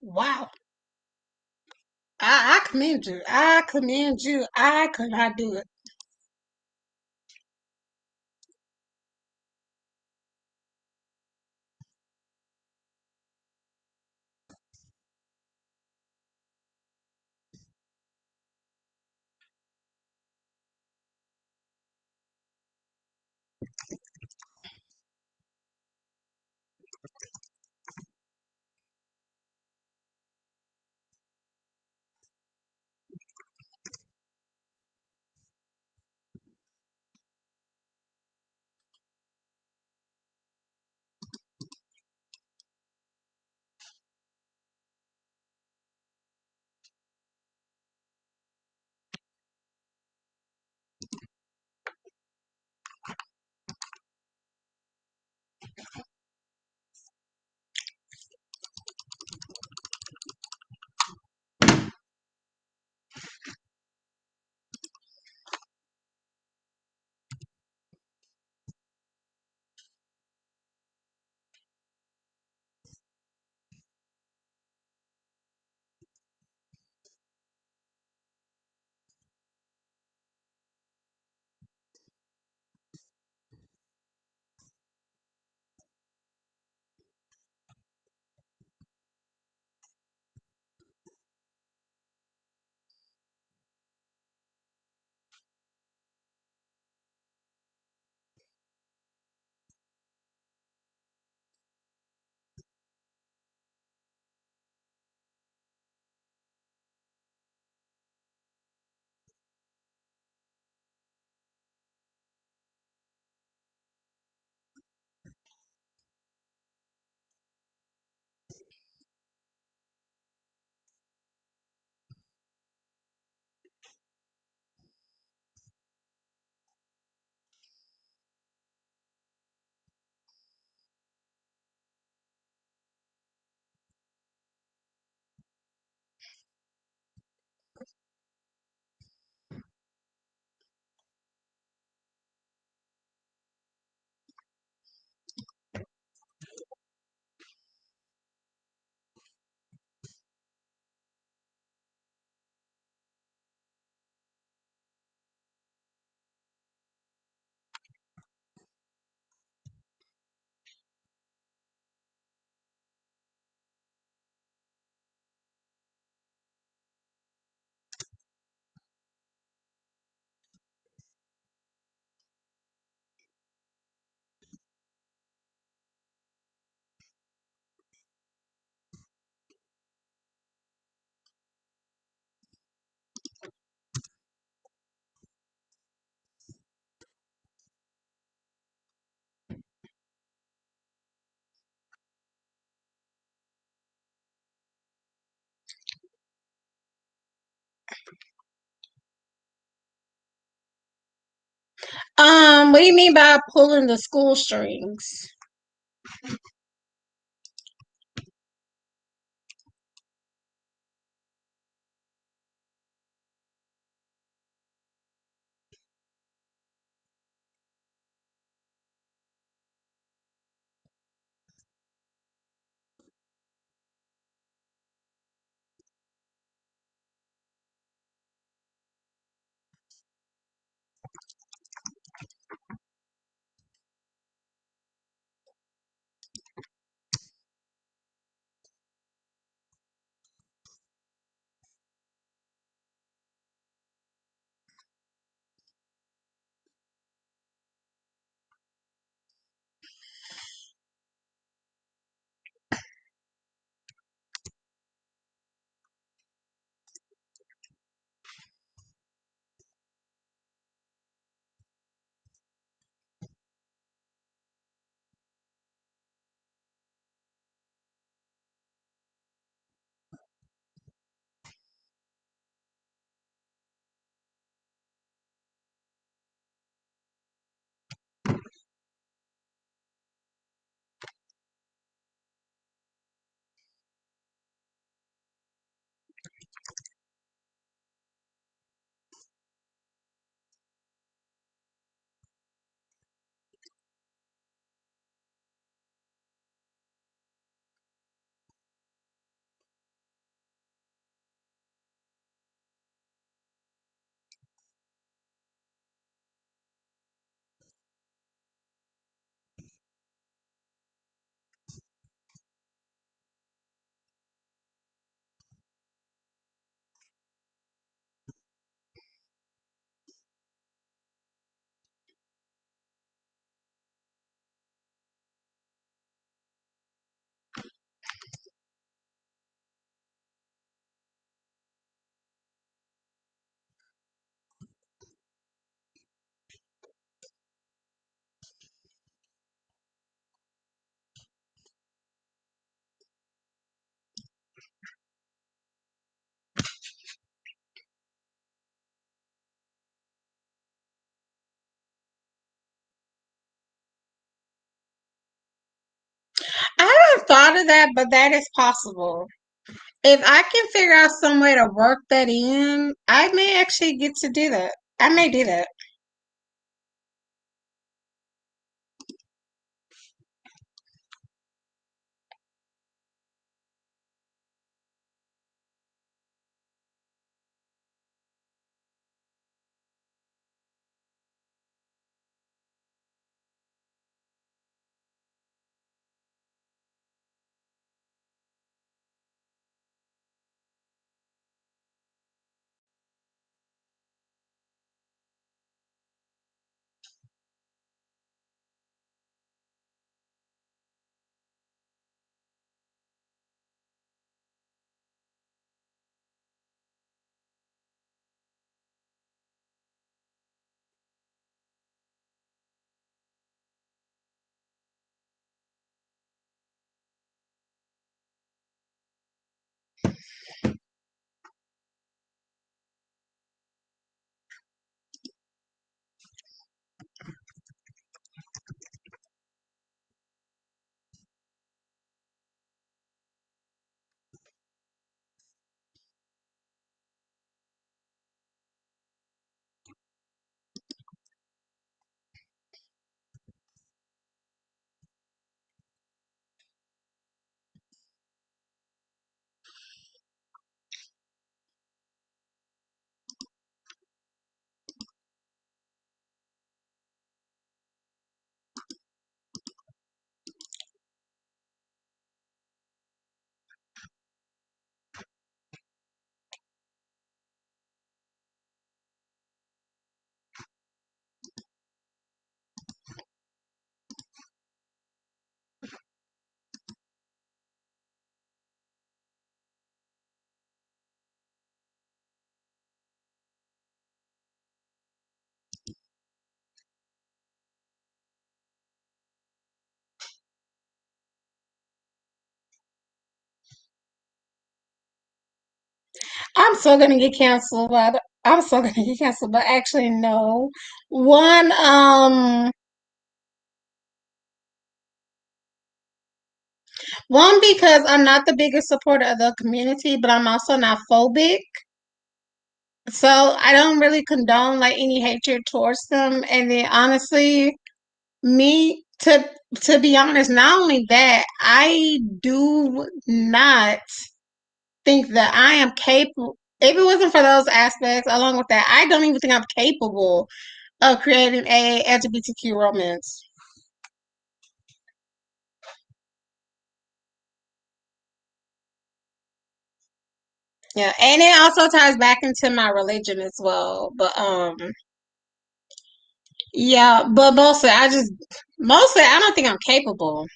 Wow. I commend you. I commend you. I could not do it. What do you mean by pulling the school strings? thought of that, but that is possible. If I can figure out some way to work that in, I may actually get to do that. I may do that. I'm still gonna get canceled, but I'm still gonna get canceled. But actually, no. One, one because I'm not the biggest supporter of the community, but I'm also not phobic. So I don't really condone like any hatred towards them. And then honestly, me to be honest, not only that, I do not think that I am capable. If it wasn't for those aspects, along with that, I don't even think I'm capable of creating a LGBTQ romance. Yeah, and it also ties back into my religion as well. But yeah, but mostly I don't think I'm capable.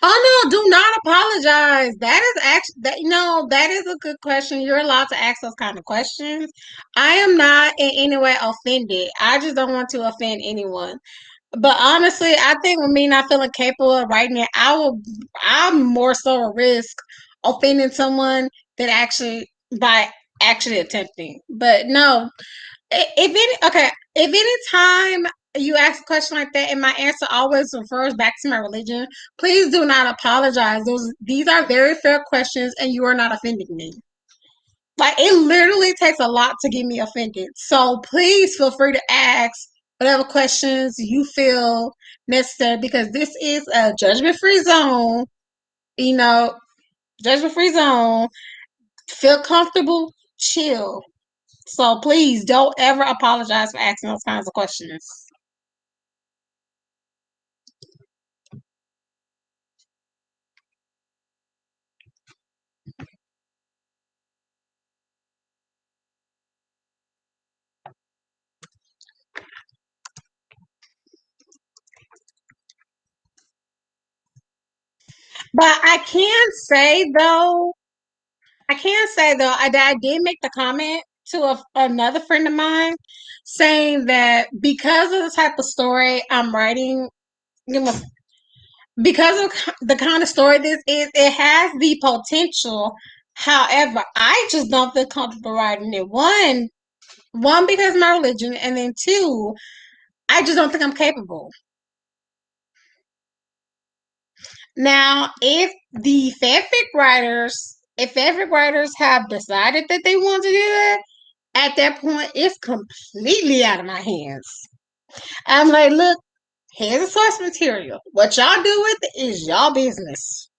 Oh no, do not apologize. That is actually that that is a good question. You're allowed to ask those kind of questions. I am not in any way offended. I just don't want to offend anyone. But honestly, I think with me not feeling capable of writing it, I'm more so risk offending someone than actually by actually attempting. But no, if any if any time you ask a question like that and my answer always refers back to my religion, please do not apologize. These are very fair questions and you are not offending me. Like it literally takes a lot to get me offended. So please feel free to ask whatever questions you feel necessary because this is a judgment free zone. You know, judgment free zone. Feel comfortable, chill. So please don't ever apologize for asking those kinds of questions. But I can say though, I did make the comment to another friend of mine saying that because of the type of story I'm writing, you know, because of the kind of story this is, it has the potential. However, I just don't feel comfortable writing it. One because of my religion, and then two, I just don't think I'm capable. Now, if fanfic writers have decided that they want to do that, at that point, it's completely out of my hands. I'm like, look, here's the source material. What y'all do with it is y'all business.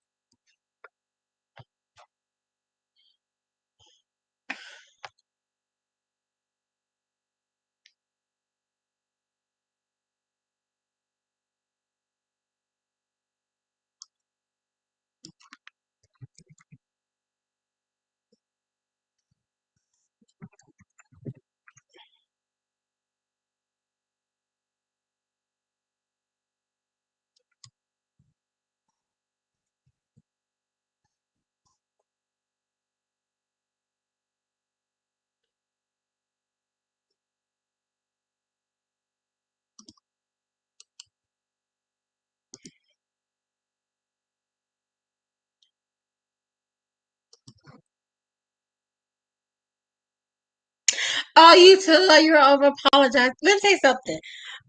Oh, you too. You're over apologizing. Let me say something.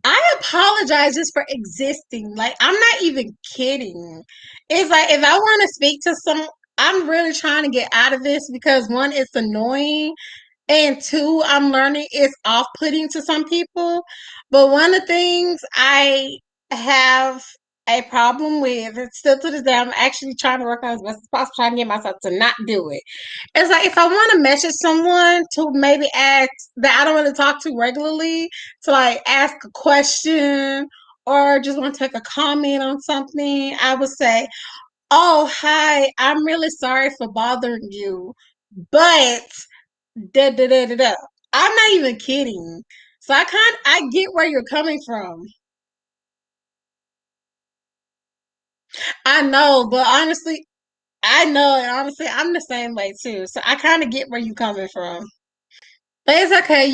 I apologize just for existing. Like, I'm not even kidding. It's like if I want to speak to some, I'm really trying to get out of this because one, it's annoying, and two, I'm learning it's off putting to some people. But one of the things I have a problem with, and still to this day, I'm actually trying to work on as best as possible, trying to get myself to not do it. It's like if I want to message someone to maybe ask that I don't really talk to regularly, to like ask a question or just want to take a comment on something, I would say, "Oh, hi, I'm really sorry for bothering you, but da da da da da." I'm not even kidding. So I get where you're coming from. I know, but honestly, I know, and honestly, I'm the same way too. So I kind of get where you're coming from. But it's okay.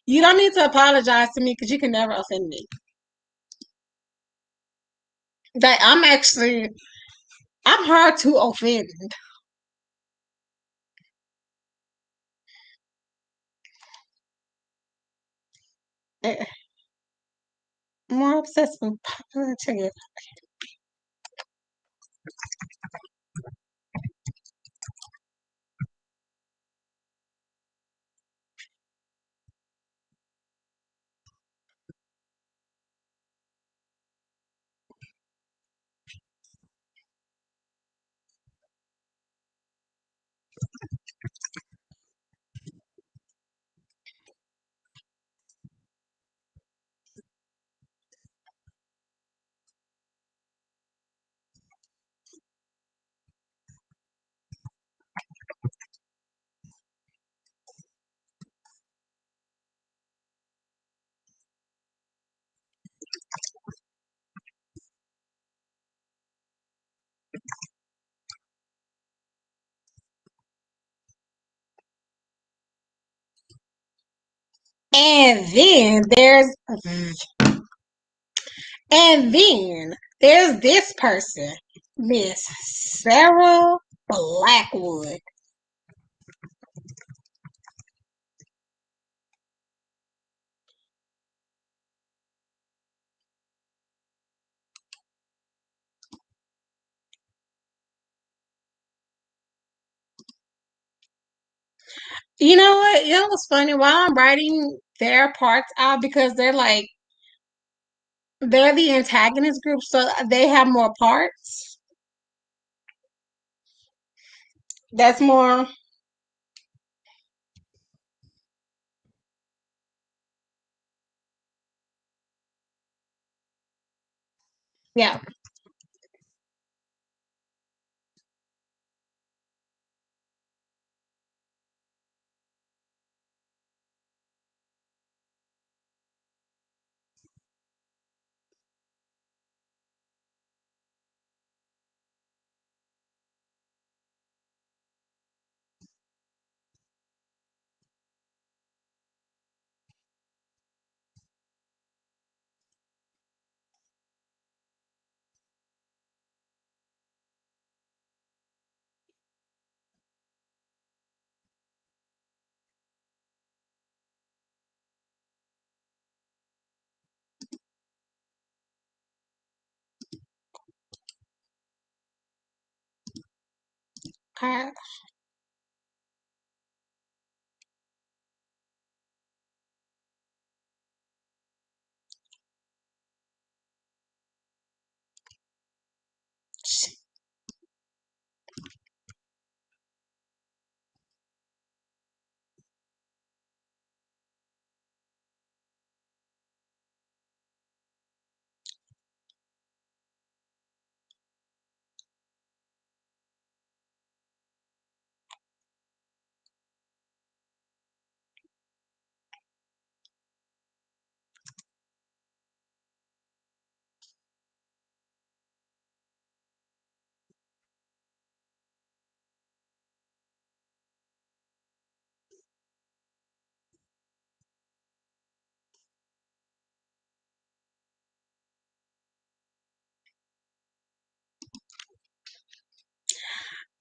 You don't need to apologize to me because you can never offend me. That I'm hard to offend. Eh, More obsessed with popular tickets. And then there's and then there's this person, Miss Sarah Blackwood. You know what? You know what's funny? While I'm writing their parts out because they're the antagonist group, so they have more parts. That's more, yeah. Okay.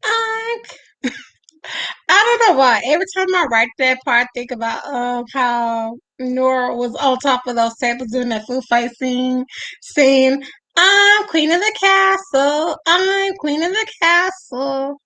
I I don't know why. Every time I write that part, I think about how Nora was on top of those tables doing that food fight scene. I'm queen of the castle. I'm queen of the castle.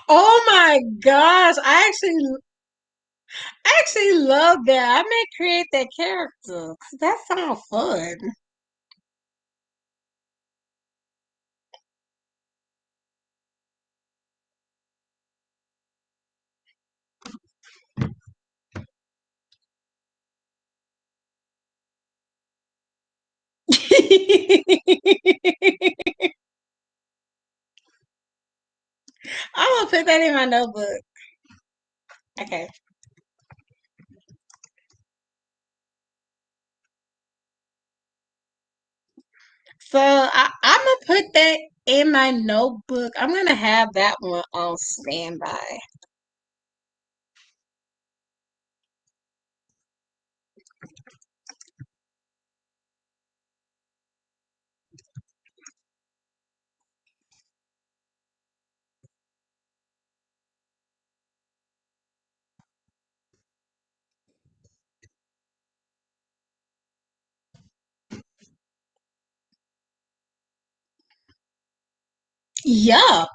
Oh my gosh! I actually love that. I may create that character. That sounds fun. I'm gonna put that in my notebook. Okay. I'm gonna put that in my notebook. I'm gonna have that one on standby. Yeah.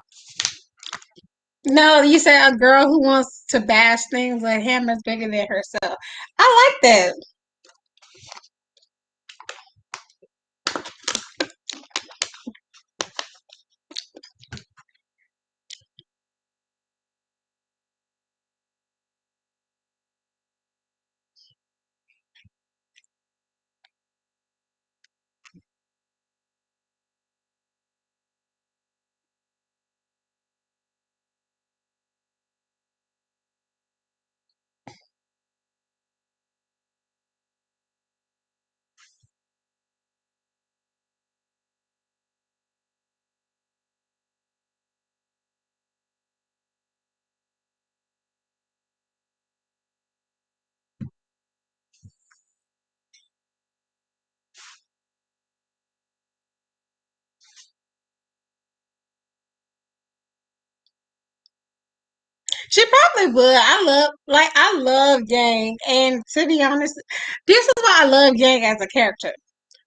No, you said a girl who wants to bash things with hammers bigger than herself. I like that. She probably would. I love Yang, and to be honest, this is why I love Yang as a character.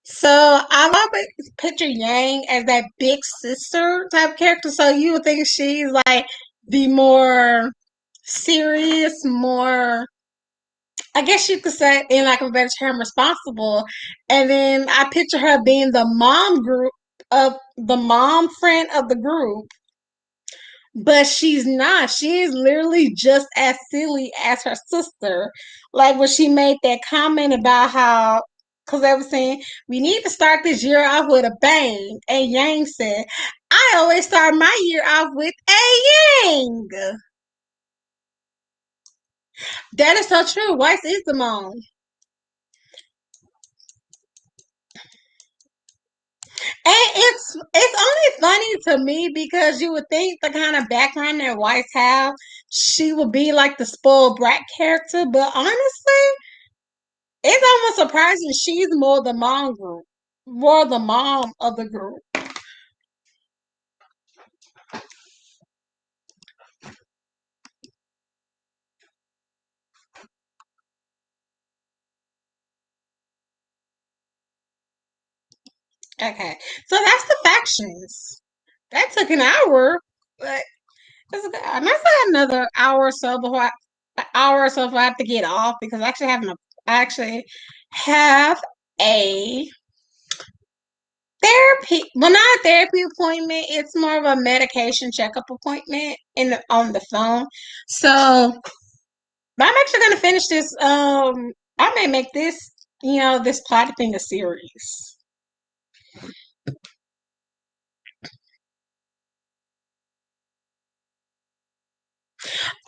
So I've always pictured Yang as that big sister type character. So you would think she's like the more serious, more, I guess you could say, in like a better term, responsible. And then I picture her being the mom friend of the group, But she's not. She's literally just as silly as her sister. Like when she made that comment about how, because they were saying, we need to start this year off with a bang. And Yang said, I always start my year off with a yang. That is so true. Weiss is the mom. And it's only funny to me because you would think the kind of background that Weiss have, she would be like the spoiled brat character. But honestly, it's almost surprising she's more the mom group, more the mom of the group. Okay, so that's the factions. That took an hour, but it's okay. I might still have another hour or so an hour or so before I have to get off because I actually have a therapy. Well, not a therapy appointment. It's more of a medication checkup appointment on the phone. So but I'm actually gonna finish this. I may make this, this plot thing a series.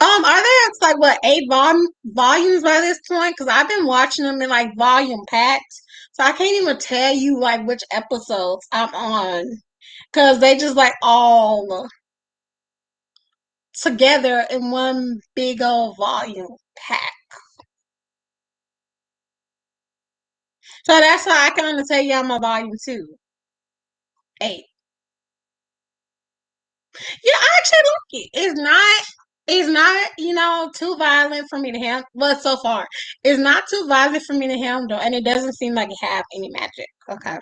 Are there like what eight volumes by this point? Because I've been watching them in like volume packs, so I can't even tell you like which episodes I'm on because they just like all together in one big old volume pack. So that's why I can only tell you I'm on volume two, eight. Yeah, I actually like it. It's not, too violent for me to handle. Well, so far, it's not too violent for me to handle, and it doesn't seem like it have any magic. Okay.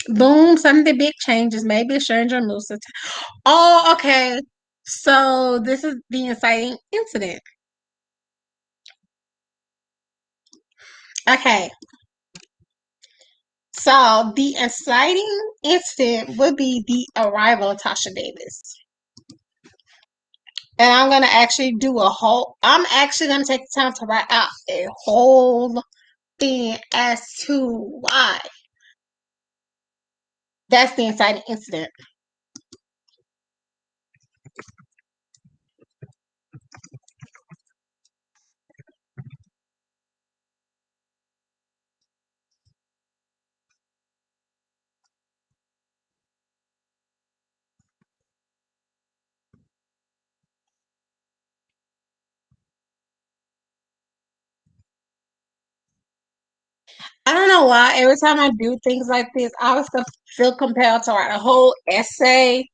Boom, something big changes. Maybe a stranger moves to Oh, okay. So this is the inciting incident. Okay. So the inciting incident would be the arrival of Tasha Davis. And I'm actually gonna take the time to write out a whole thing as to why that's the inciting incident. I don't know why every time I do things like this, I always feel compelled to write a whole essay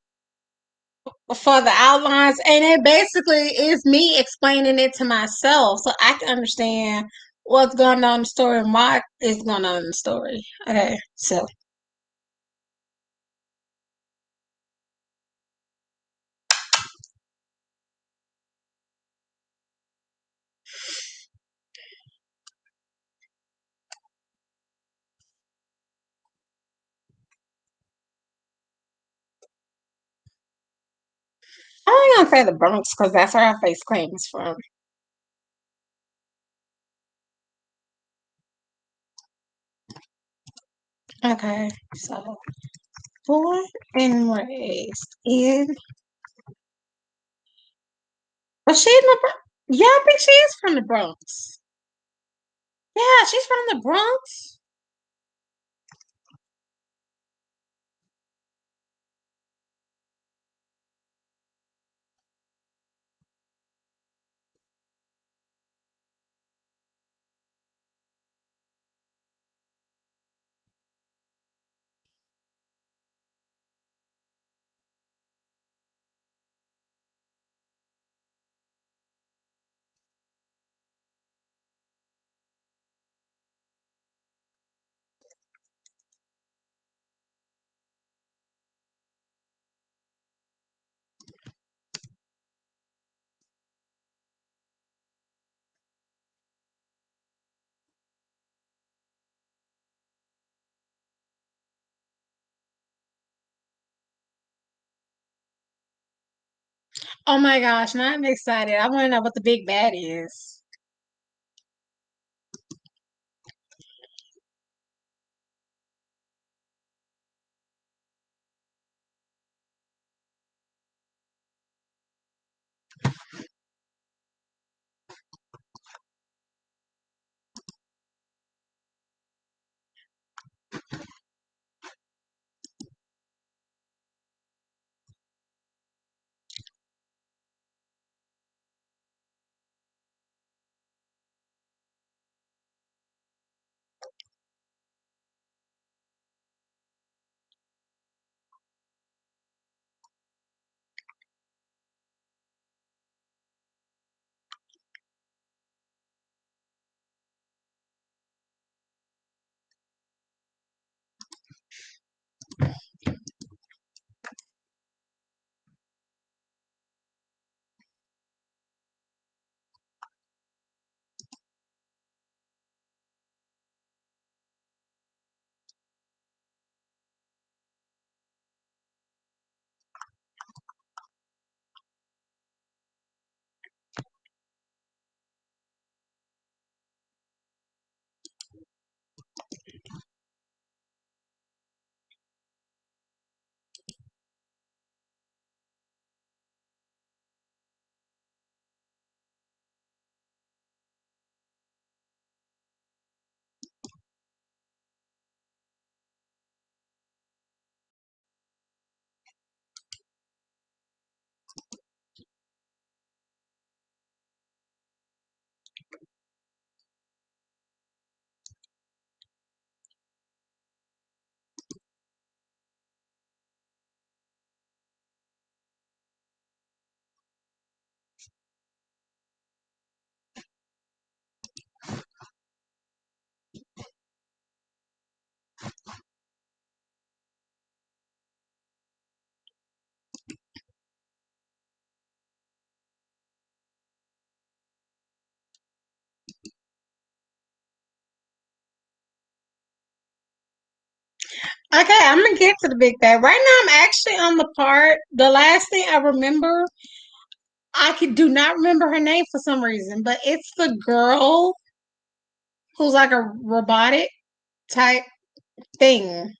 for the outlines, and it basically is me explaining it to myself so I can understand what's going on in the story and why it's going on in the story. Okay, so I'm gonna say the Bronx because that's where our face claim is from. Okay, so born and raised in, but she in the Bronx. Yeah, I think she is from the Bronx. Yeah, she's from the Bronx. Oh my gosh, now I'm excited. I want to know what the big bad is. Okay, I'm gonna get to the big bad. Right now, I'm actually on the part. The last thing I remember, I could do not remember her name for some reason, but it's the girl who's like a robotic type thing.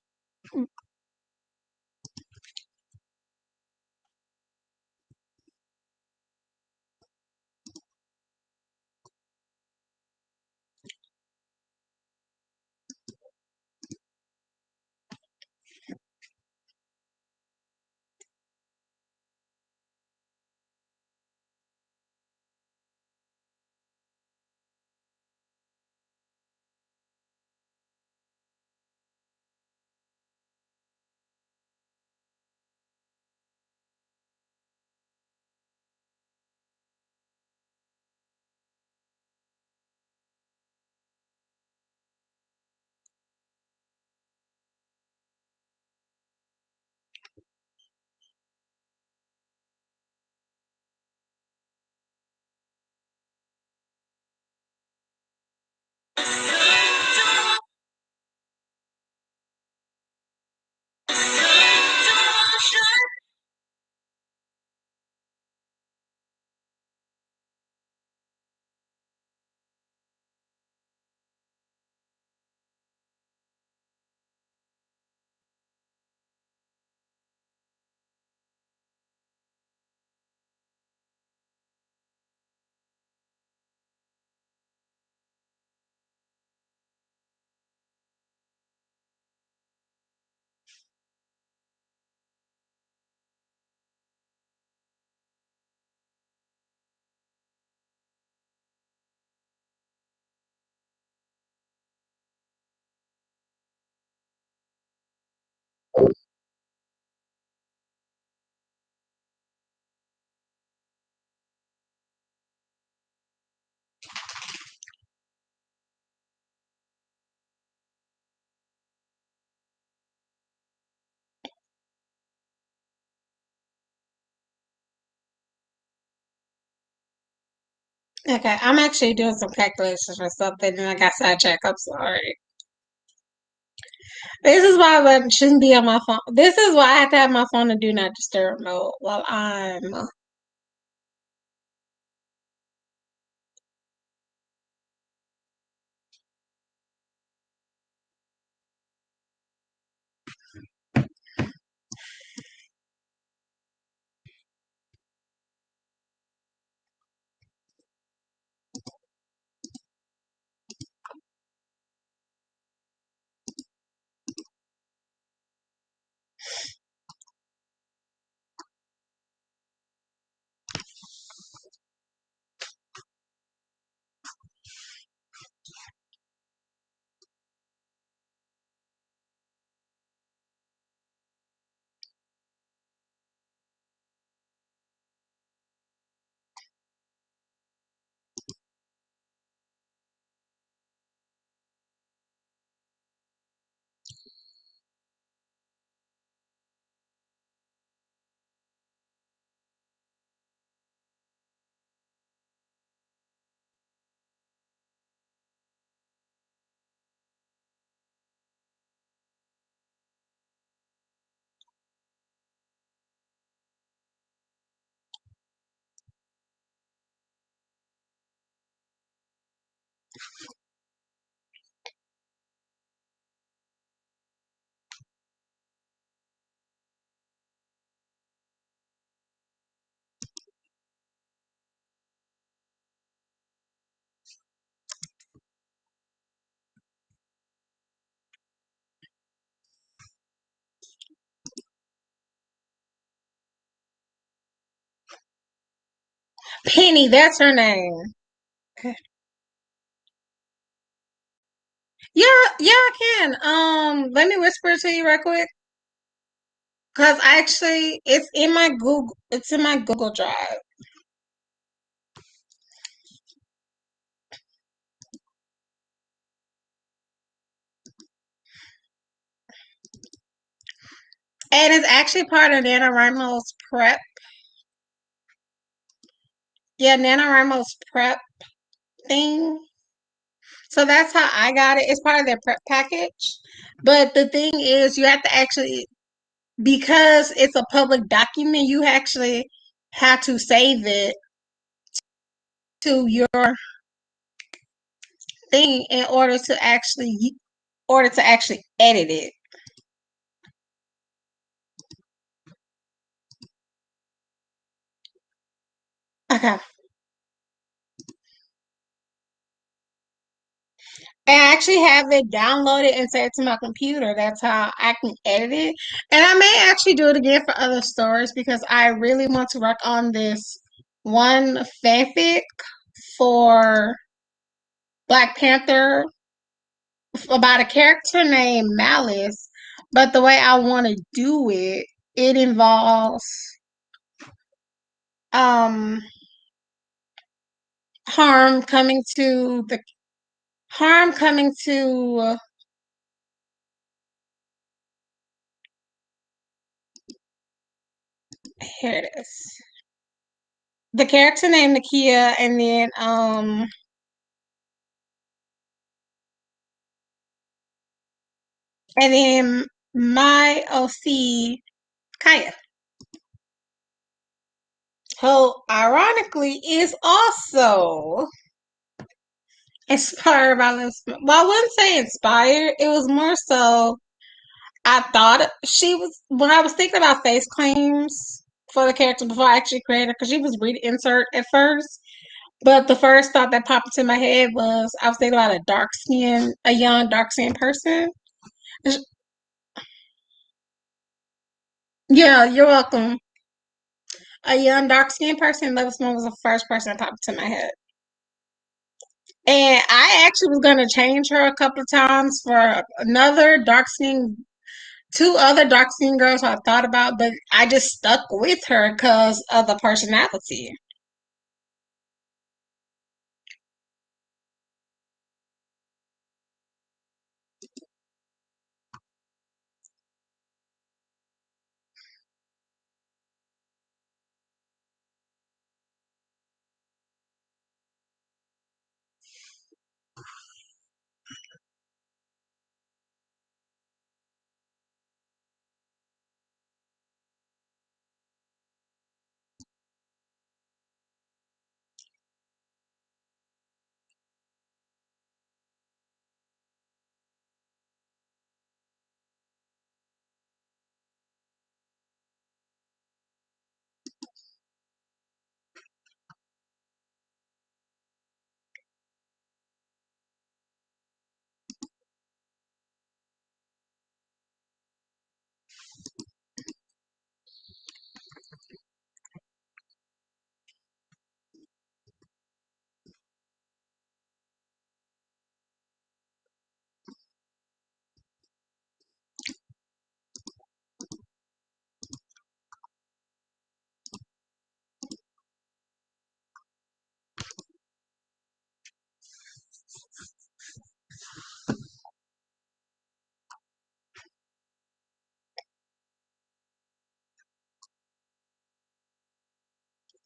Okay, I'm actually doing some calculations for something and I got sidetracked. I'm sorry. This is why I shouldn't be on my phone. This is why I have to have my phone to do not disturb mode while I'm Penny, that's her name. Yeah, yeah, I can. Let me whisper it to you right quick. Cause actually, It's in my Google Drive, and it's actually part of NaNoWriMo's prep. Yeah, NaNoWriMo's prep thing. So that's how I got it. It's part of their prep package. But the thing is, you have to actually, because it's a public document, you actually have to save it to your thing in order to actually edit it. Okay. I actually have it downloaded and set to my computer. That's how I can edit it. And I may actually do it again for other stories because I really want to work on this one fanfic for Black Panther about a character named Malice. But the way I want to do it, it involves um harm coming to the harm coming to here it is. The character named Nakia, and then my OC Kaya, who ironically is also inspired by this. Well, I wouldn't say inspired. It was more so I thought she was when I was thinking about face claims for the character before I actually created her because she was read insert at first. But the first thought that popped into my head was I was thinking about a young dark skinned person. Yeah, you're welcome. A young dark skinned person. Love Swan was the first person that popped into my head. And I actually was gonna change her a couple of times for another dark skin, two other dark skin girls I thought about, but I just stuck with her because of the personality.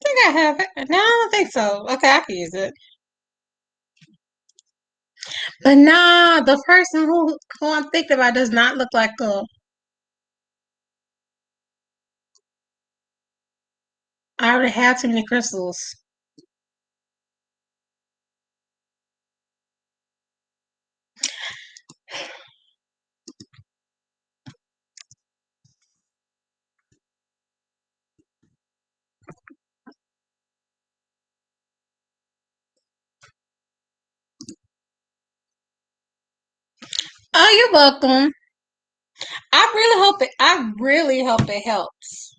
I think I have it. No, I don't think so. Okay, I can use it. But nah, the person who I'm thinking about does not look like a. I already have too many crystals. You're welcome. I really hope it helps.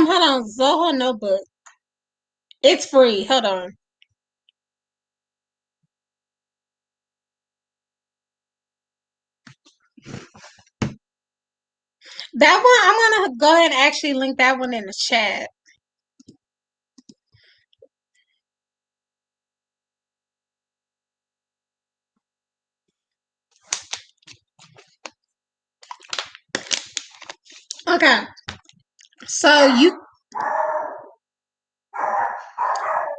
Hold on. Zoho Notebook. It's free. Hold on. That one, I'm gonna go ahead and actually link that one in the chat. Okay. So you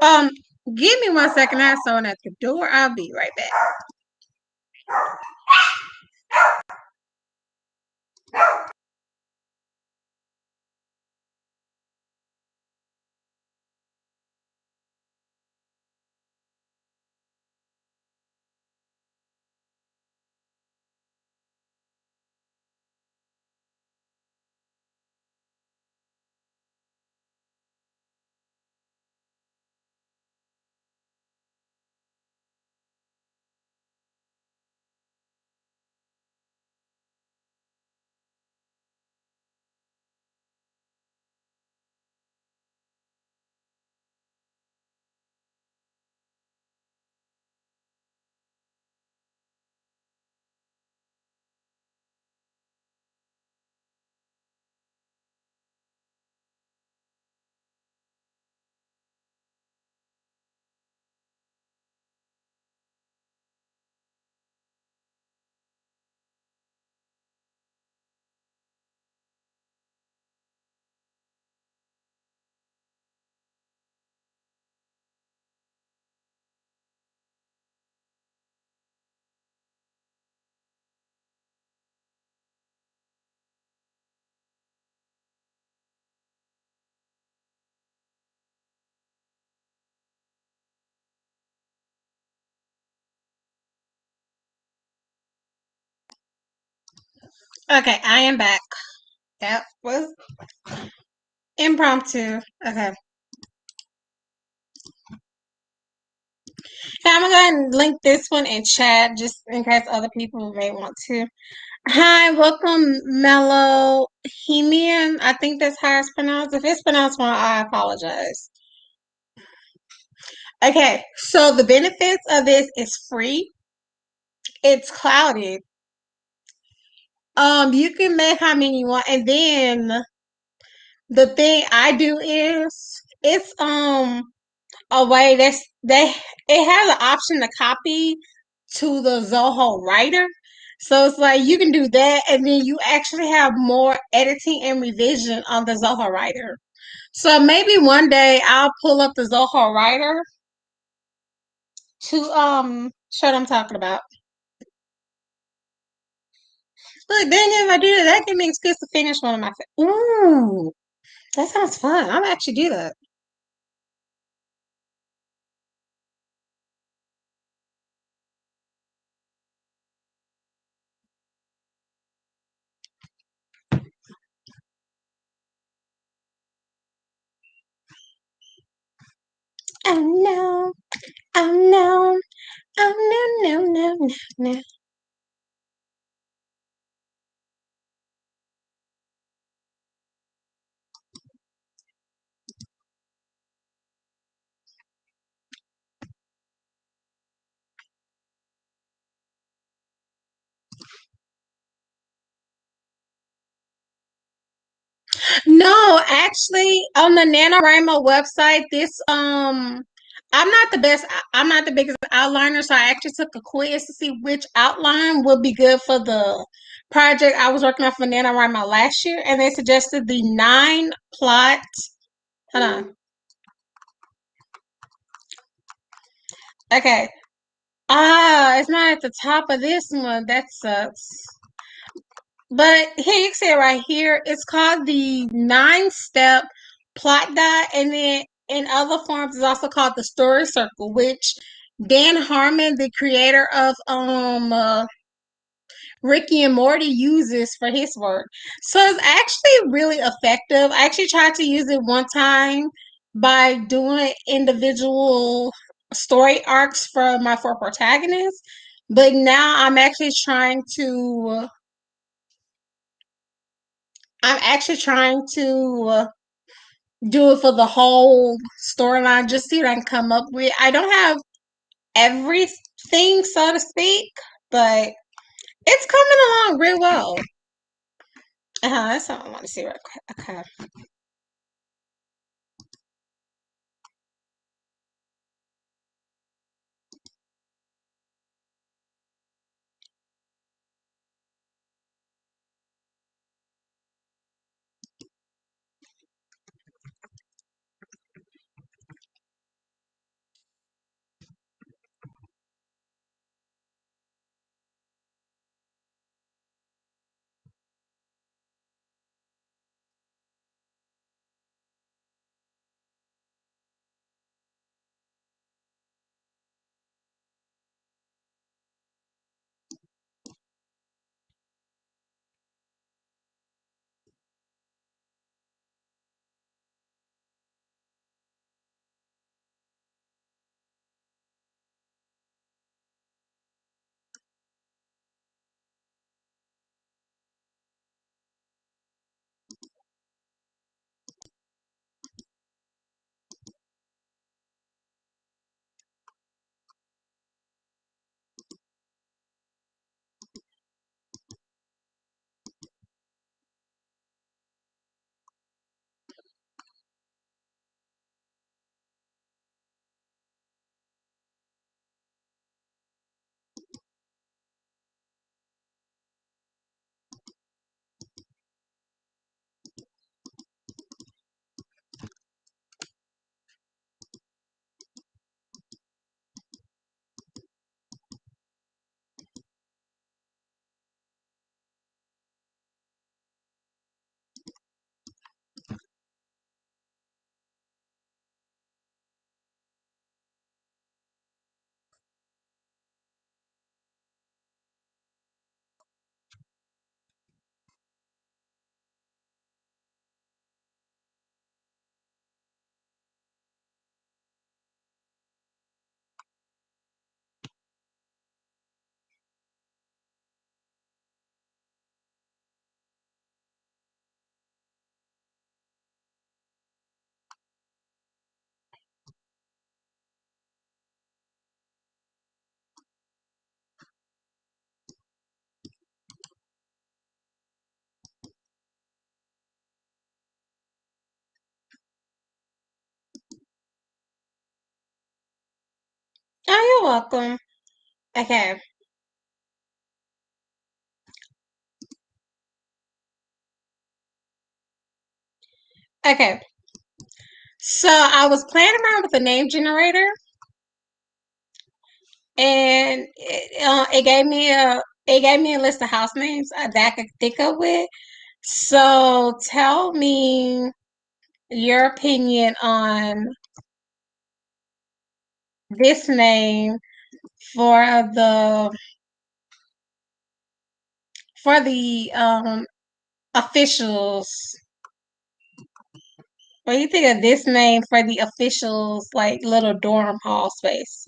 um give me 1 second. I have someone at the door. I'll be right back. Okay, I am back. That was impromptu. Okay. Okay, I'm gonna go ahead and link this one in chat just in case other people may want to. Hi, welcome Melohemian. I think that's how it's pronounced. If it's pronounced wrong, I apologize. Okay, so the benefits of this is free. It's clouded. You can make how many you want, and then the thing I do is it's a way they it has an option to copy to the Zoho writer. So it's like you can do that and then you actually have more editing and revision on the Zoho writer. So maybe one day I'll pull up the Zoho writer to show what I'm talking about. Look, then if I do that, that can be an excuse to finish one of my Ooh, that sounds fun. I'll actually do that. no. Oh, no, no, no, no, no. No, actually, on the NaNoWriMo website, I'm not the best. I'm not the biggest outliner, so I actually took a quiz to see which outline would be good for the project I was working on for NaNoWriMo last year, and they suggested the 9 plot. Hold on. Okay. It's not at the top of this one. That sucks. But here you can see it right here. It's called the 9-step plot guide, and then in other forms, it's also called the story circle, which Dan Harmon, the creator of Ricky and Morty, uses for his work. So it's actually really effective. I actually tried to use it one time by doing individual story arcs for my 4 protagonists, but now I'm actually trying to do it for the whole storyline, just see what I can come up with. I don't have everything, so to speak, but it's coming along real well. That's all I want to see real quick. Okay. Oh, you're welcome. Okay. Okay. So I was playing around with the name generator, and it gave me a list of house names that I could think of with. So tell me your opinion on this name for the for the officials. What do you think of this name for the officials, like little dorm hall space?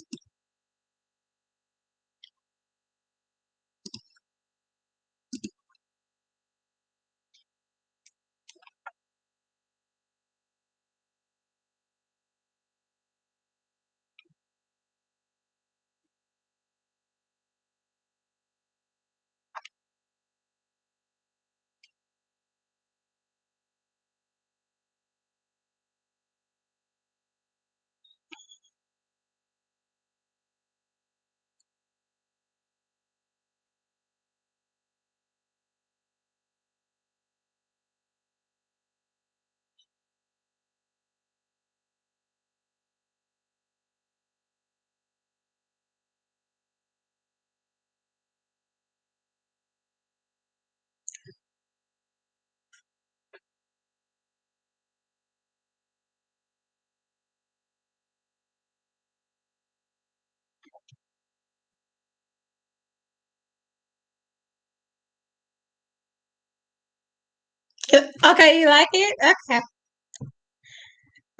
Okay, you like it? Okay.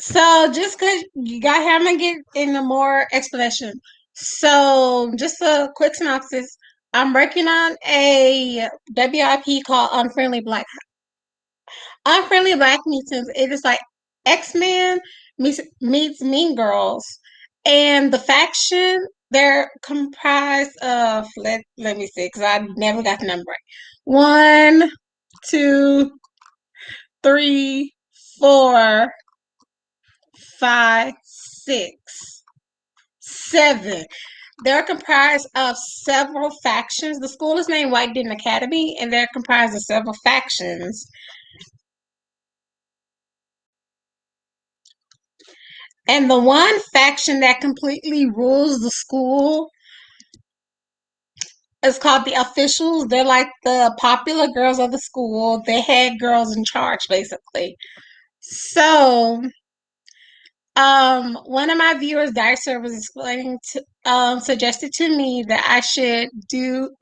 So just cause you got here, I'm gonna get into more explanation. So just a quick synopsis. I'm working on a WIP called Unfriendly Black Mutants. It is like X-Men meets Mean Girls. And the faction, they're comprised of let me see, because I never got the number right. One, two, three, four, five, six, seven. They're comprised of several factions. The school is named White Denton Academy, and they're comprised of several factions. And the one faction that completely rules the school is called the Officials. They're like the popular girls of the school. They head girls in charge, basically. So, one of my viewers, Dicer, was explaining to, suggested to me that I should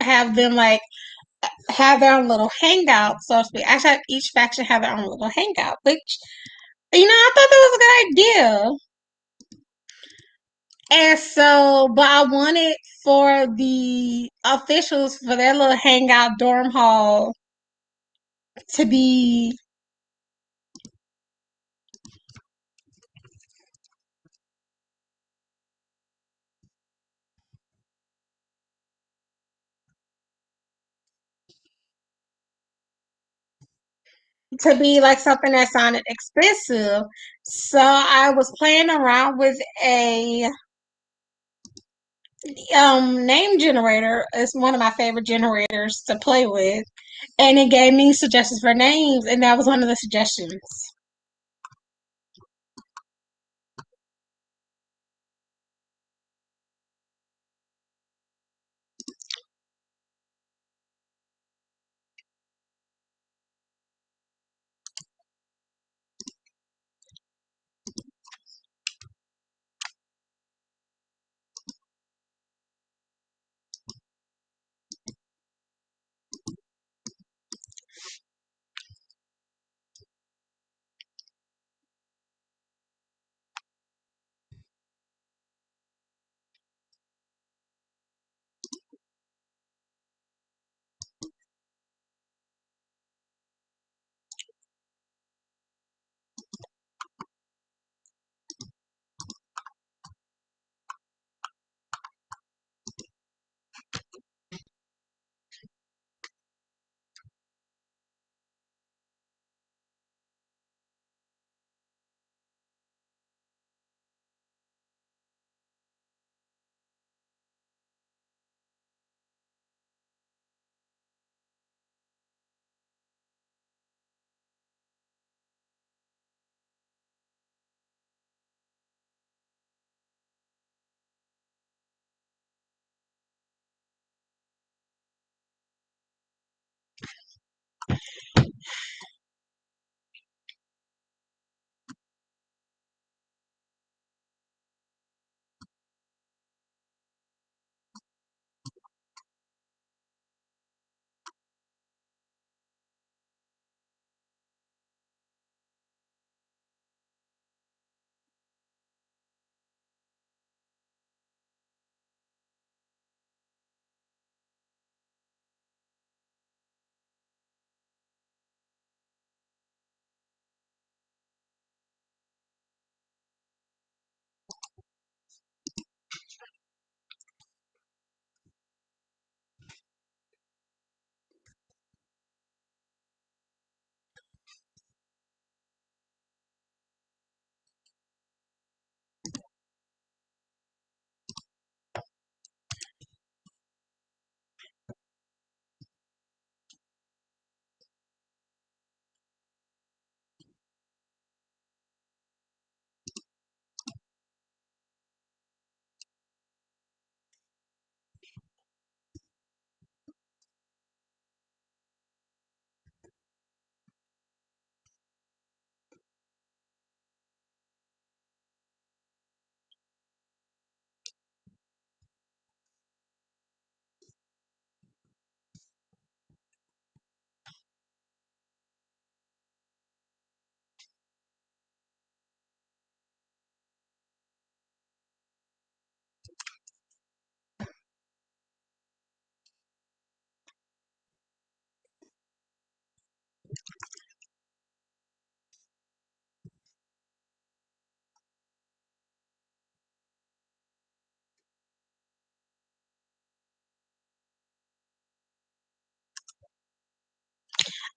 have them like have their own little hangout, so to speak. I should have each faction have their own little hangout, which, I thought that was a good idea. And so, but I wanted for the officials for their little hangout dorm hall to be like something that sounded expensive. So I was playing around with a name generator. It's one of my favorite generators to play with, and it gave me suggestions for names, and that was one of the suggestions.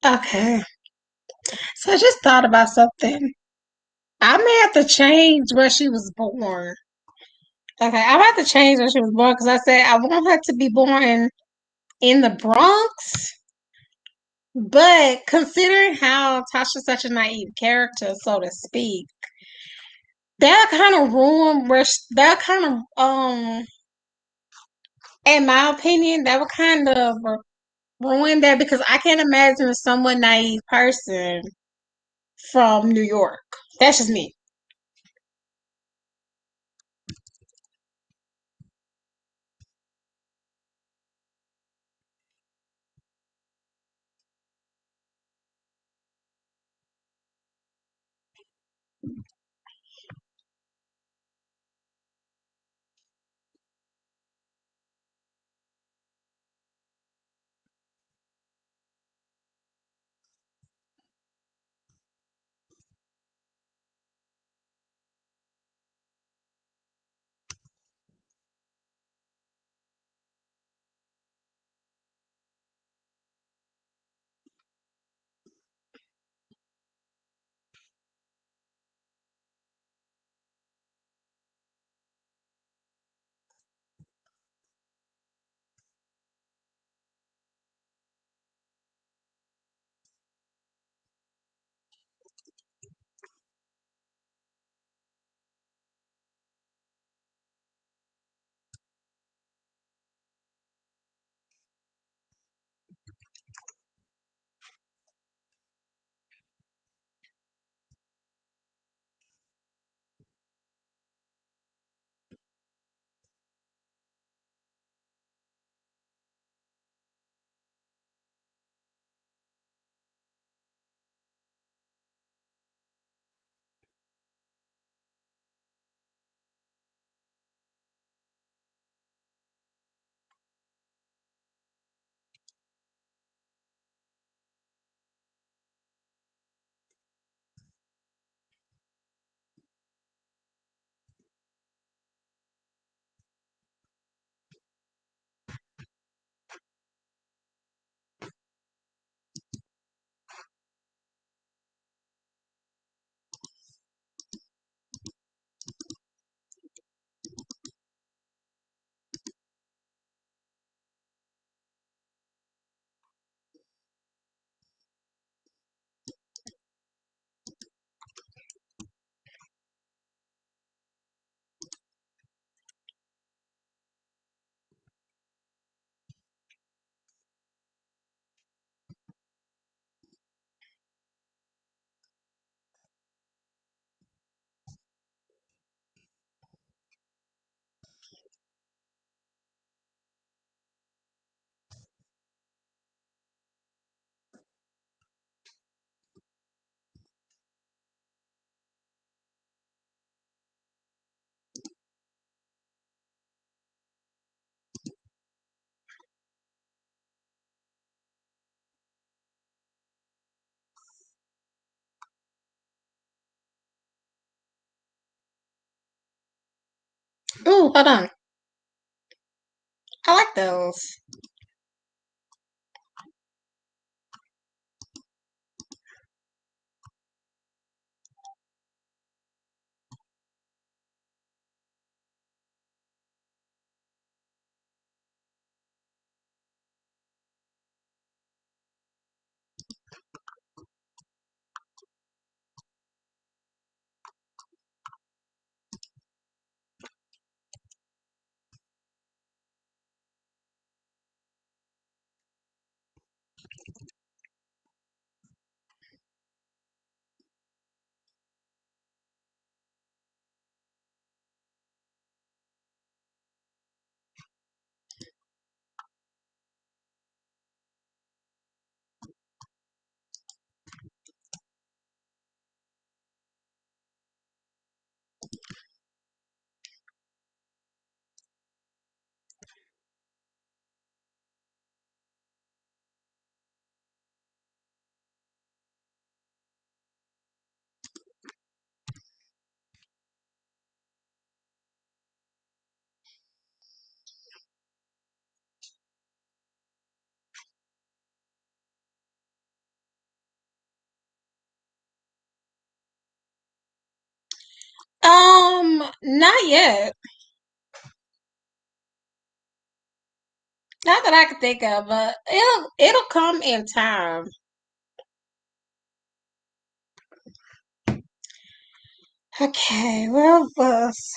Okay. So I just thought about something. I may have to change where she was born. Okay, I'm about to change where she was born because I said I want her to be born in the Bronx. But considering how Tasha's such a naive character, so to speak, that kind of ruin where that kind of in my opinion, that would kind of ruin that because I can't imagine a somewhat naive person from New York. That's just me. Ooh, hold on. I like those. Not yet. Not that I can think of, but it'll come in time. Okay, well, bus.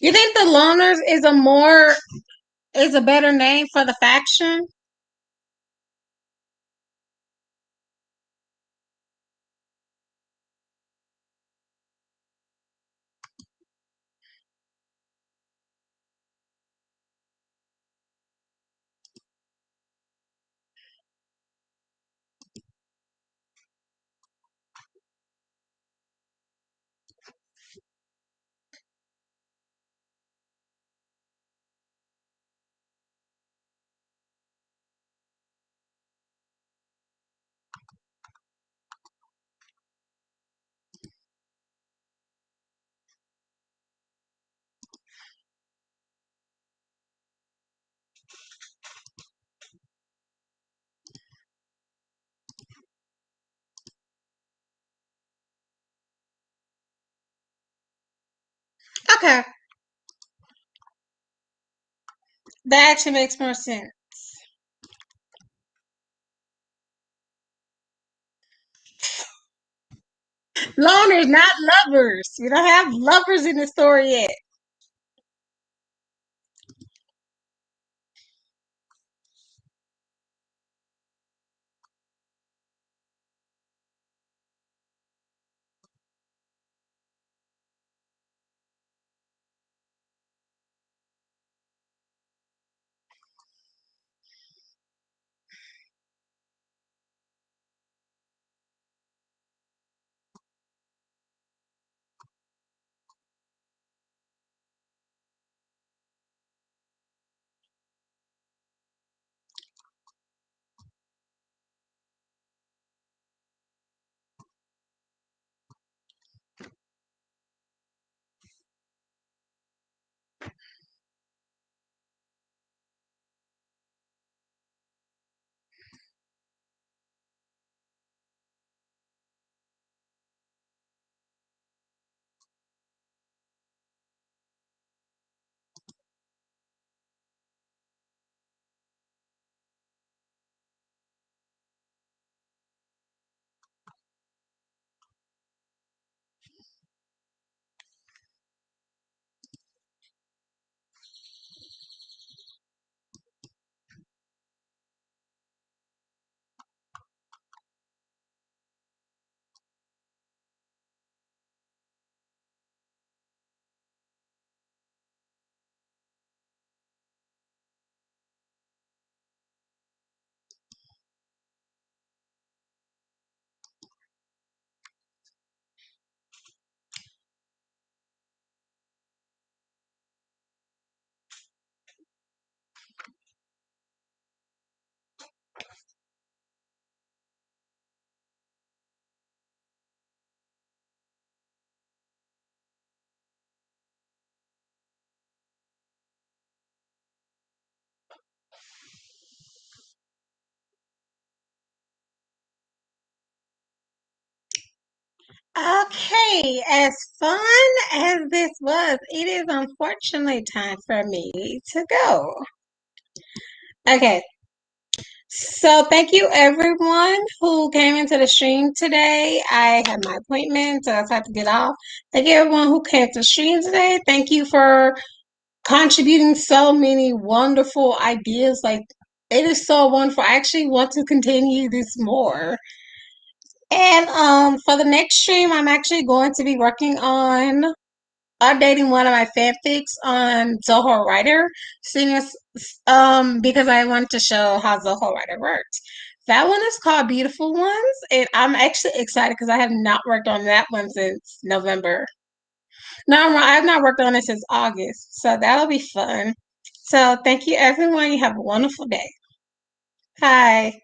You think the loners is a better name for the faction? Okay, that actually makes more sense. Loners, not lovers. We don't have lovers in the story yet. Okay, as fun as this was, it is unfortunately time for me to go. Okay, so thank you everyone who came into the stream today. I had my appointment, so I had to get off. Thank you everyone who came to the stream today. Thank you for contributing so many wonderful ideas. Like, it is so wonderful. I actually want to continue this more. And for the next stream, I'm actually going to be working on updating one of my fanfics on Zoho Writer, seeing as because I want to show how Zoho Writer works. That one is called Beautiful Ones, and I'm actually excited because I have not worked on that one since November. No, I've not worked on it since August, so that'll be fun. So thank you, everyone. You have a wonderful day. Bye.